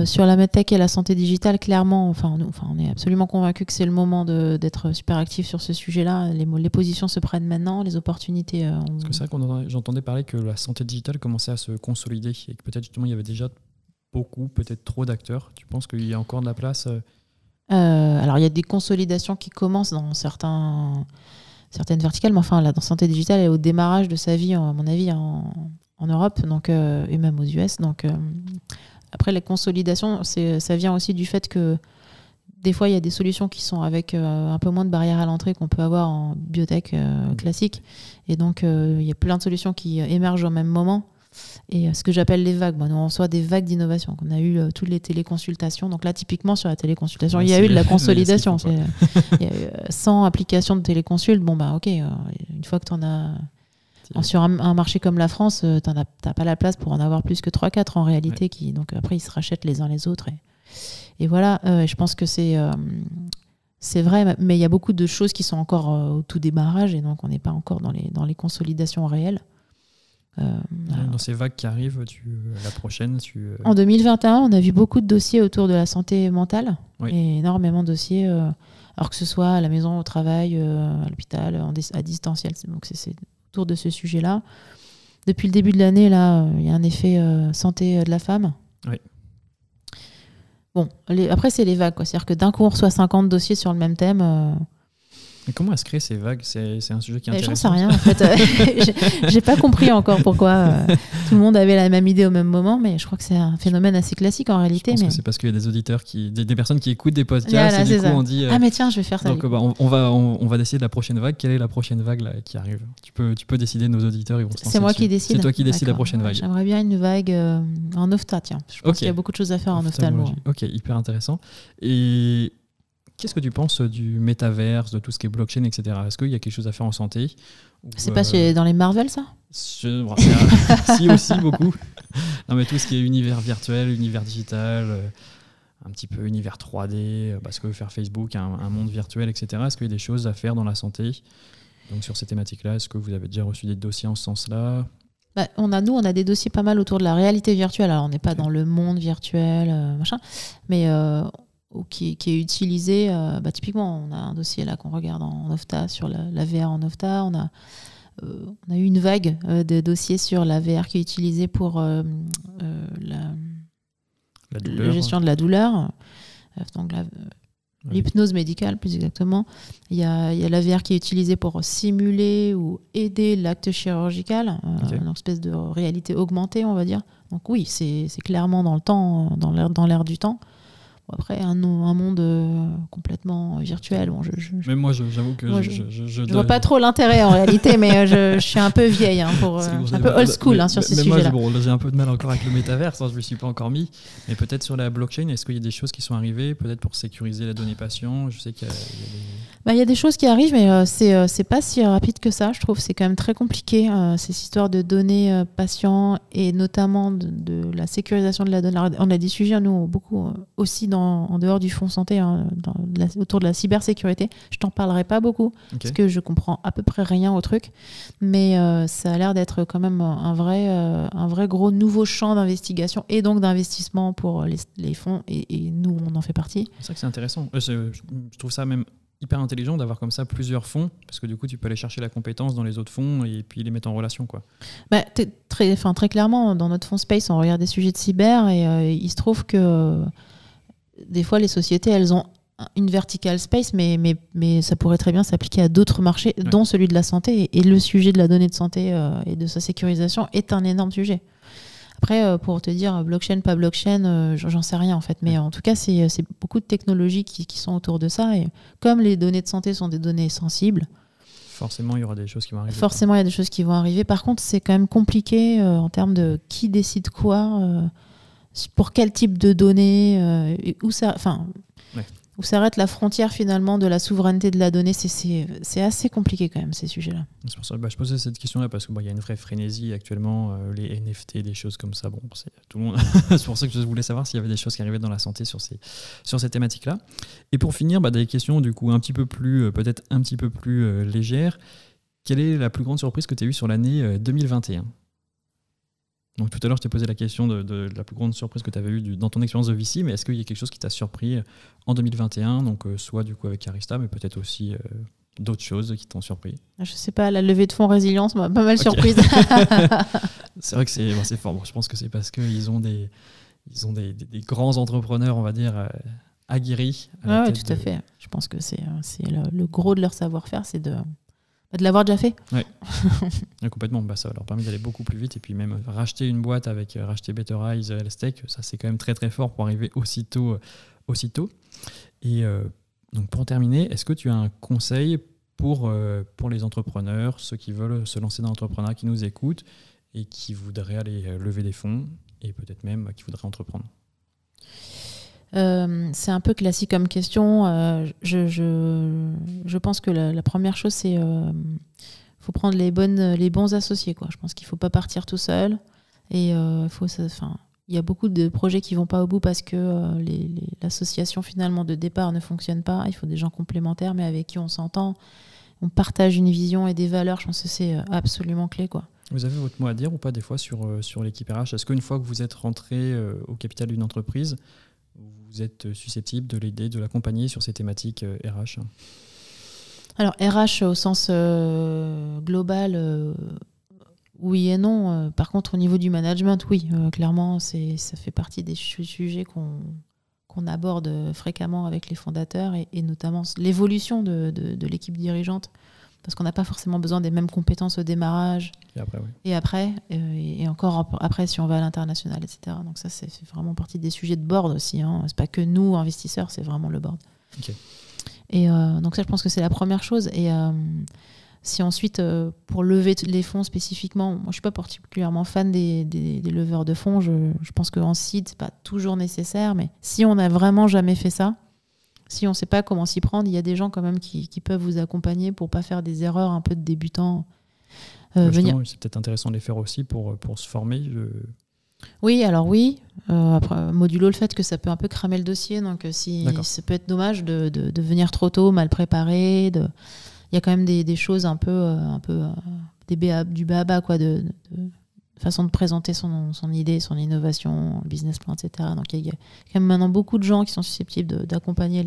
Sur la medtech et la santé digitale, clairement, on est absolument convaincus que c'est le moment d'être super actif sur ce sujet-là. Les positions se prennent maintenant, les opportunités... Parce que c'est vrai j'entendais parler que la santé digitale commençait à se consolider et que peut-être justement il y avait déjà peut-être trop d'acteurs. Tu penses qu'il y a encore de la place Alors il y a des consolidations qui commencent dans certaines verticales, mais enfin, dans santé digitale, elle est au démarrage de sa vie, à mon avis, en Europe donc, et même aux US. Donc... Après, les consolidations, ça vient aussi du fait que des fois, il y a des solutions qui sont avec un peu moins de barrières à l'entrée qu'on peut avoir en biotech classique. Et donc, il y a plein de solutions qui émergent au même moment. Et ce que j'appelle les vagues, nous on reçoit des vagues d'innovation. On a eu toutes les téléconsultations. Donc là, typiquement, sur la téléconsultation, il y a eu de la consolidation. Il y a eu 100 applications de téléconsulte. Ok, une fois que tu en as... Sur un marché comme la France, tu n'as pas la place pour en avoir plus que 3-4 en réalité. Donc après, ils se rachètent les uns les autres. Et voilà, je pense que c'est vrai, mais il y a beaucoup de choses qui sont encore au tout démarrage. Et donc, on n'est pas encore dans les consolidations réelles. Dans ces vagues qui arrivent, la prochaine En 2021, on a vu beaucoup de dossiers autour de la santé mentale, et énormément de dossiers, alors que ce soit à la maison, au travail, à l'hôpital, à distanciel. Donc c'est autour de ce sujet-là. Depuis le début de l'année, là, il y a un effet santé de la femme. Oui. Bon, après, c'est les vagues, quoi. C'est-à-dire que d'un coup, on reçoit 50 dossiers sur le même thème. Mais comment elles se créent ces vagues ? C'est un sujet qui est intéressant. J'en sais rien, en fait. J'ai pas compris encore pourquoi tout le monde avait la même idée au même moment, mais je crois que c'est un phénomène assez classique en réalité. Je pense que c'est parce qu'il y a des auditeurs, des personnes qui écoutent des podcasts, et du coup on dit... ah mais tiens, je vais faire ça. Donc on va décider de la prochaine vague. Quelle est la prochaine vague là, qui arrive ? Tu peux décider, nos auditeurs, ils vont se lancer. C'est moi qui décide. C'est toi qui décides la prochaine vague. J'aimerais bien une vague en OFTA, tiens. Je pense qu'il y a beaucoup de choses à faire en ophtalmo. Ok, hyper intéressant. Et... qu'est-ce que tu penses du métaverse, de tout ce qui est blockchain, etc. Est-ce qu'il y a quelque chose à faire en santé ? C'est pas dans les Marvel, ça ? Si, aussi, beaucoup. Non, mais tout ce qui est univers virtuel, univers digital, un petit peu univers 3D, ce que veut faire Facebook, un monde virtuel, etc. Est-ce qu'il y a des choses à faire dans la santé ? Donc sur ces thématiques-là, est-ce que vous avez déjà reçu des dossiers en ce sens-là ? On a des dossiers pas mal autour de la réalité virtuelle. Alors, on n'est pas dans le monde virtuel, machin, mais... qui est utilisé, typiquement on a un dossier là qu'on regarde en OFTA sur la VR en OFTA, on a eu une vague de dossiers sur la VR qui est utilisée pour la gestion de la douleur, donc l'hypnose médicale plus exactement. Il y a la VR qui est utilisée pour simuler ou aider l'acte chirurgical, une espèce de réalité augmentée on va dire. Donc oui, c'est clairement dans le temps, dans l'air du temps. Après, un monde complètement virtuel. Bon, mais moi, j'avoue que je vois pas trop l'intérêt en réalité, mais je suis un peu vieille, un peu old school sur ces sujets-là. Moi, j'ai un peu de mal encore avec le métaverse, je me suis pas encore mis. Mais peut-être sur la blockchain, est-ce qu'il y a des choses qui sont arrivées, peut-être pour sécuriser la donnée patient ? Je sais qu'il y a il y a des choses qui arrivent, mais c'est pas si rapide que ça. Je trouve c'est quand même très compliqué ces histoires de données patients et notamment de la sécurisation de la donnée. Alors, on a des sujets nous beaucoup aussi en dehors du fonds santé, autour de la cybersécurité. Je t'en parlerai pas beaucoup, parce que je comprends à peu près rien au truc, mais ça a l'air d'être quand même un vrai gros nouveau champ d'investigation et donc d'investissement pour les fonds, et nous, on en fait partie. C'est vrai que c'est intéressant. Je trouve ça même hyper intelligent d'avoir comme ça plusieurs fonds, parce que du coup tu peux aller chercher la compétence dans les autres fonds et puis les mettre en relation, quoi. Très clairement, dans notre fonds Space, on regarde des sujets de cyber et il se trouve que des fois les sociétés elles ont une vertical space, mais ça pourrait très bien s'appliquer à d'autres marchés, dont celui de la santé, et le sujet de la donnée de santé et de sa sécurisation est un énorme sujet. Après, pour te dire blockchain, pas blockchain, j'en sais rien en fait. Mais en tout cas, c'est beaucoup de technologies qui sont autour de ça. Et comme les données de santé sont des données sensibles, forcément, il y aura des choses qui vont arriver. Forcément, il y a des choses qui vont arriver. Par contre, c'est quand même compliqué en termes de qui décide quoi, pour quel type de données, et où ça... où s'arrête la frontière finalement de la souveraineté de la donnée. C'est assez compliqué quand même ces sujets-là. C'est pour ça que je posais cette question-là parce qu'il y a une vraie frénésie actuellement, les NFT, des choses comme ça. Bon, c'est tout le monde. C'est pour ça que je voulais savoir s'il y avait des choses qui arrivaient dans la santé sur ces thématiques-là. Et pour finir, des questions du coup un petit peu plus, peut-être un petit peu plus légères. Quelle est la plus grande surprise que tu as eue sur l'année 2021 ? Donc tout à l'heure, je t'ai posé la question de la plus grande surprise que tu avais eue dans ton expérience de VC, mais est-ce qu'il y a quelque chose qui t'a surpris en 2021, donc soit du coup avec Carista, mais peut-être aussi d'autres choses qui t'ont surpris? Je sais pas, la levée de fonds résilience m'a pas mal surprise. C'est vrai que c'est fort. Bon, je pense que c'est parce qu'ils ont des grands entrepreneurs, on va dire, aguerris. Oui, tout à fait. Je pense que c'est le gros de leur savoir-faire, c'est de l'avoir déjà fait. Ouais. Complètement. Ça leur permet d'aller beaucoup plus vite, et puis même racheter une boîte avec racheter Better Eyes, Elstech, ça c'est quand même très très fort pour arriver aussitôt. Et donc pour terminer, est-ce que tu as un conseil pour les entrepreneurs, ceux qui veulent se lancer dans l'entrepreneuriat, qui nous écoutent et qui voudraient aller lever des fonds et peut-être même qui voudraient entreprendre? C'est un peu classique comme question. Je pense que la première chose, c'est faut prendre les bons associés, quoi. Je pense qu'il ne faut pas partir tout seul. Et il y a beaucoup de projets qui ne vont pas au bout parce que l'association finalement de départ ne fonctionne pas. Il faut des gens complémentaires, mais avec qui on s'entend. On partage une vision et des valeurs. Je pense que c'est absolument clé, quoi. Vous avez votre mot à dire ou pas des fois sur l'équipe RH? Est-ce qu'une fois que vous êtes rentré au capital d'une entreprise, vous êtes susceptible de l'aider, de l'accompagner sur ces thématiques RH? Alors RH au sens global, oui et non. Par contre, au niveau du management, oui, clairement, ça fait partie des sujets qu'on aborde fréquemment avec les fondateurs et notamment l'évolution de l'équipe dirigeante. Parce qu'on n'a pas forcément besoin des mêmes compétences au démarrage. Et après, et encore après si on va à l'international, etc. Donc ça, c'est vraiment partie des sujets de board aussi. Hein. C'est pas que nous, investisseurs, c'est vraiment le board. Okay. Et donc ça, je pense que c'est la première chose. Et si ensuite, pour lever les fonds spécifiquement, moi je suis pas particulièrement fan des leveurs de fonds. Je pense qu'en seed, c'est pas toujours nécessaire. Mais si on n'a vraiment jamais fait ça, si on ne sait pas comment s'y prendre, il y a des gens quand même qui peuvent vous accompagner pour ne pas faire des erreurs un peu de débutants. C'est peut-être intéressant de les faire aussi pour se former. Oui, alors oui. Après, modulo le fait que ça peut un peu cramer le dossier. Donc ça peut être dommage de venir trop tôt, mal préparé. Il y a quand même des choses un peu du bas, quoi, de façon de présenter son idée, son innovation, le business plan, etc. Donc il y a quand même maintenant beaucoup de gens qui sont susceptibles d'accompagner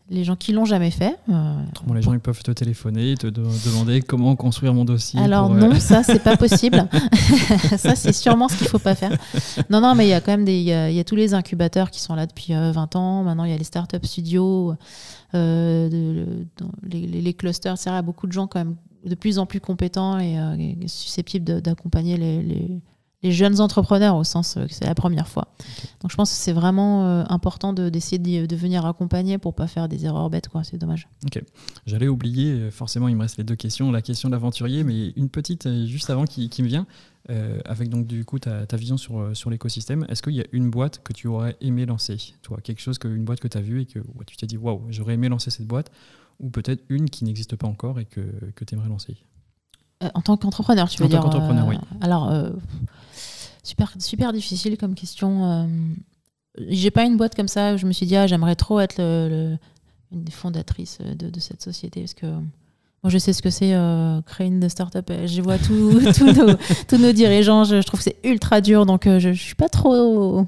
les gens qui l'ont jamais fait. Autrement, les gens ils peuvent te téléphoner, te demander comment construire mon dossier. Alors non, ça c'est pas possible. Ça c'est sûrement ce qu'il faut pas faire. Non, mais il y a quand même il y a tous les incubateurs qui sont là depuis 20 ans. Maintenant il y a les startup studios, les clusters, etc. Il y a beaucoup de gens quand même de plus en plus compétents et susceptibles d'accompagner les jeunes entrepreneurs au sens que c'est la première fois. Okay. Donc je pense que c'est vraiment important d'essayer de venir accompagner pour pas faire des erreurs bêtes, quoi. C'est dommage. Ok. J'allais oublier, forcément il me reste les deux questions, la question de l'aventurier, mais une petite juste avant qui me vient, avec donc du coup ta vision sur l'écosystème. Est-ce qu'il y a une boîte que tu aurais aimé lancer, toi, une boîte que tu as vue et que tu t'es dit waouh, j'aurais aimé lancer cette boîte, ou peut-être une qui n'existe pas encore et que tu aimerais lancer? En tant qu'entrepreneur, tu veux dire? En tant qu'entrepreneur, oui. Alors, super difficile comme question. J'ai pas une boîte comme ça où je me suis dit j'aimerais trop être une des fondatrices de cette société, parce que moi je sais ce que c'est créer une start-up. Je vois tous nos dirigeants, je trouve que c'est ultra dur, donc je suis pas trop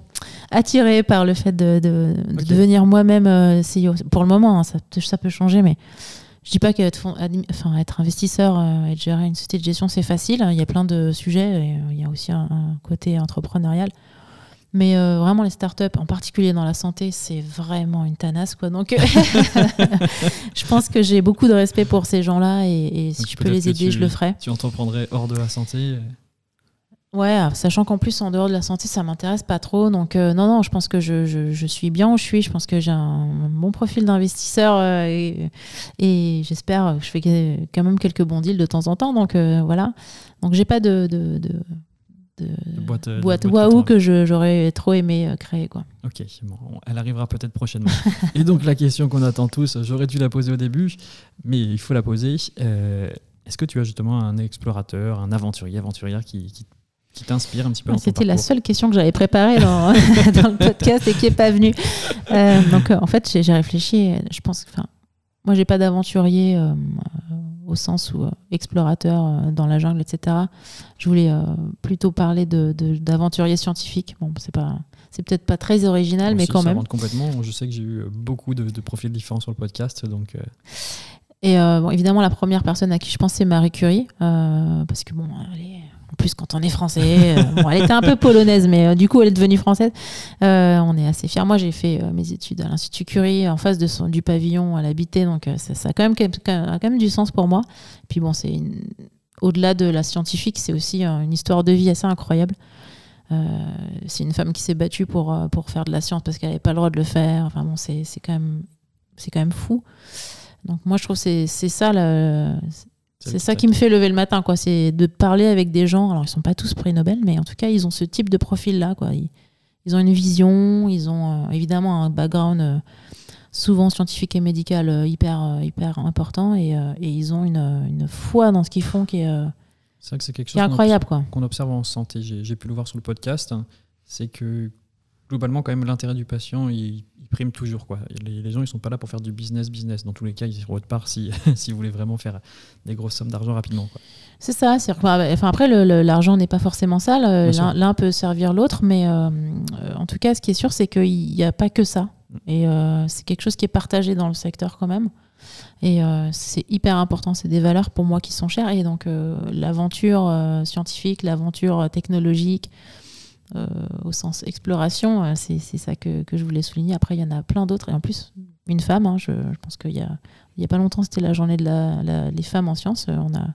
attirée par le fait de devenir moi-même CEO. Pour le moment, hein, ça peut changer, mais je dis pas qu'être investisseur et de gérer une société de gestion, c'est facile. Il y a plein de sujets. Et il y a aussi un côté entrepreneurial. Mais vraiment, les startups, en particulier dans la santé, c'est vraiment une tanasse, quoi. Donc, je pense que j'ai beaucoup de respect pour ces gens-là. Et si je peux les aider, je le ferai. Tu entreprendrais hors de la santé? Ouais, sachant qu'en plus, en dehors de la santé, ça m'intéresse pas trop. Donc, non, je pense que je suis bien où je suis. Je pense que j'ai un bon profil d'investisseur et j'espère que je fais quand même quelques bons deals de temps en temps. Donc, voilà. Donc, j'ai pas de boîte waouh que j'aurais trop aimé créer, quoi. Ok, bon, elle arrivera peut-être prochainement. Et donc, la question qu'on attend tous, j'aurais dû la poser au début, mais il faut la poser. Est-ce que tu as justement un explorateur, un aventurière qui t'inspire un petit peu dans ton C'était la parcours? seule question que j'avais préparée dans le podcast et qui n'est pas venue. Donc, en fait, j'ai réfléchi. Je pense que, moi, j'ai pas d'aventurier au sens où explorateur dans la jungle, etc. Je voulais plutôt parler d'aventurier scientifique. Bon, c'est peut-être pas très original, mais quand même. Complètement. Je sais que j'ai eu beaucoup de profils différents sur le podcast, donc. Et évidemment, la première personne à qui je pense, c'est Marie Curie, parce que bon, en plus, quand on est français, elle était un peu polonaise, mais du coup, elle est devenue française. On est assez fiers. Moi, j'ai fait mes études à l'Institut Curie, en face du pavillon où elle habitait, donc ça a quand même du sens pour moi. Et puis bon, au-delà de la scientifique, c'est aussi une histoire de vie assez incroyable. C'est une femme qui s'est battue pour faire de la science parce qu'elle n'avait pas le droit de le faire. Enfin bon, c'est quand même fou. Donc moi, je trouve que c'est ça. C'est ça qui me fait lever le matin, quoi. C'est de parler avec des gens. Alors, ils ne sont pas tous prix Nobel, mais en tout cas, ils ont ce type de profil-là, quoi. Ils ont une vision, ils ont évidemment un background souvent scientifique et médical hyper important, et ils ont une foi dans ce qu'ils font qui est, c'est vrai que c'est quelque chose incroyable, qu'on observe en santé. J'ai pu le voir sur le podcast. C'est que globalement, quand même, l'intérêt du patient, il prime toujours, quoi. Les gens, ils sont pas là pour faire du business. Dans tous les cas, ils iront de part si vous voulez vraiment faire des grosses sommes d'argent rapidement, quoi. C'est ça. Après, l'argent n'est pas forcément sale. L'un peut servir l'autre, mais en tout cas, ce qui est sûr, c'est qu'il n'y a pas que ça. Et c'est quelque chose qui est partagé dans le secteur quand même. Et c'est hyper important. C'est des valeurs pour moi qui sont chères. Et donc, l'aventure scientifique, l'aventure technologique, au sens exploration, c'est ça que je voulais souligner. Après, il y en a plein d'autres, et en plus une femme, je pense qu'il y a pas longtemps, c'était la journée les femmes en sciences. On a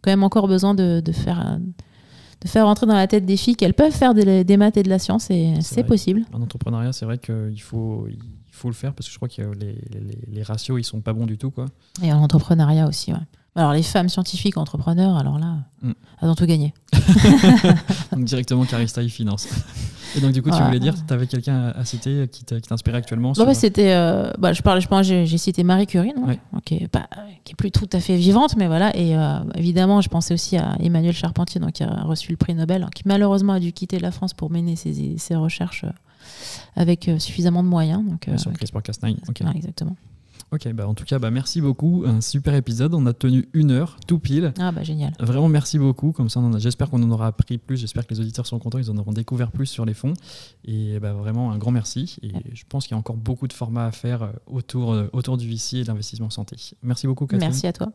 quand même encore besoin de faire rentrer dans la tête des filles qu'elles peuvent faire des maths et de la science, et c'est possible. En entrepreneuriat, c'est vrai qu'il faut le faire, parce que je crois que les ratios, ils sont pas bons du tout, quoi. Et en entrepreneuriat aussi, ouais. Alors, les femmes scientifiques entrepreneurs, alors là, elles ont tout gagné. Donc, directement, Carista, ils financent. Et donc, du coup, tu voulais dire, tu avais quelqu'un à citer qui t'inspirait actuellement sur... C'était... j'ai cité Marie Curie, donc, qui est plus tout à fait vivante, mais voilà. Et évidemment, je pensais aussi à Emmanuel Charpentier, donc, qui a reçu le prix Nobel, qui malheureusement a dû quitter la France pour mener ses recherches avec suffisamment de moyens. Donc, sur CRISPR-Cas9. Okay. Exactement. Ok, en tout cas, merci beaucoup. Un super épisode. On a tenu 1 heure, tout pile. Génial. Vraiment, merci beaucoup. Comme ça, j'espère qu'on en aura appris plus. J'espère que les auditeurs sont contents. Ils en auront découvert plus sur les fonds. Et vraiment, un grand merci. Et je pense qu'il y a encore beaucoup de formats à faire autour du VC et de l'investissement en santé. Merci beaucoup, Catherine. Merci à toi.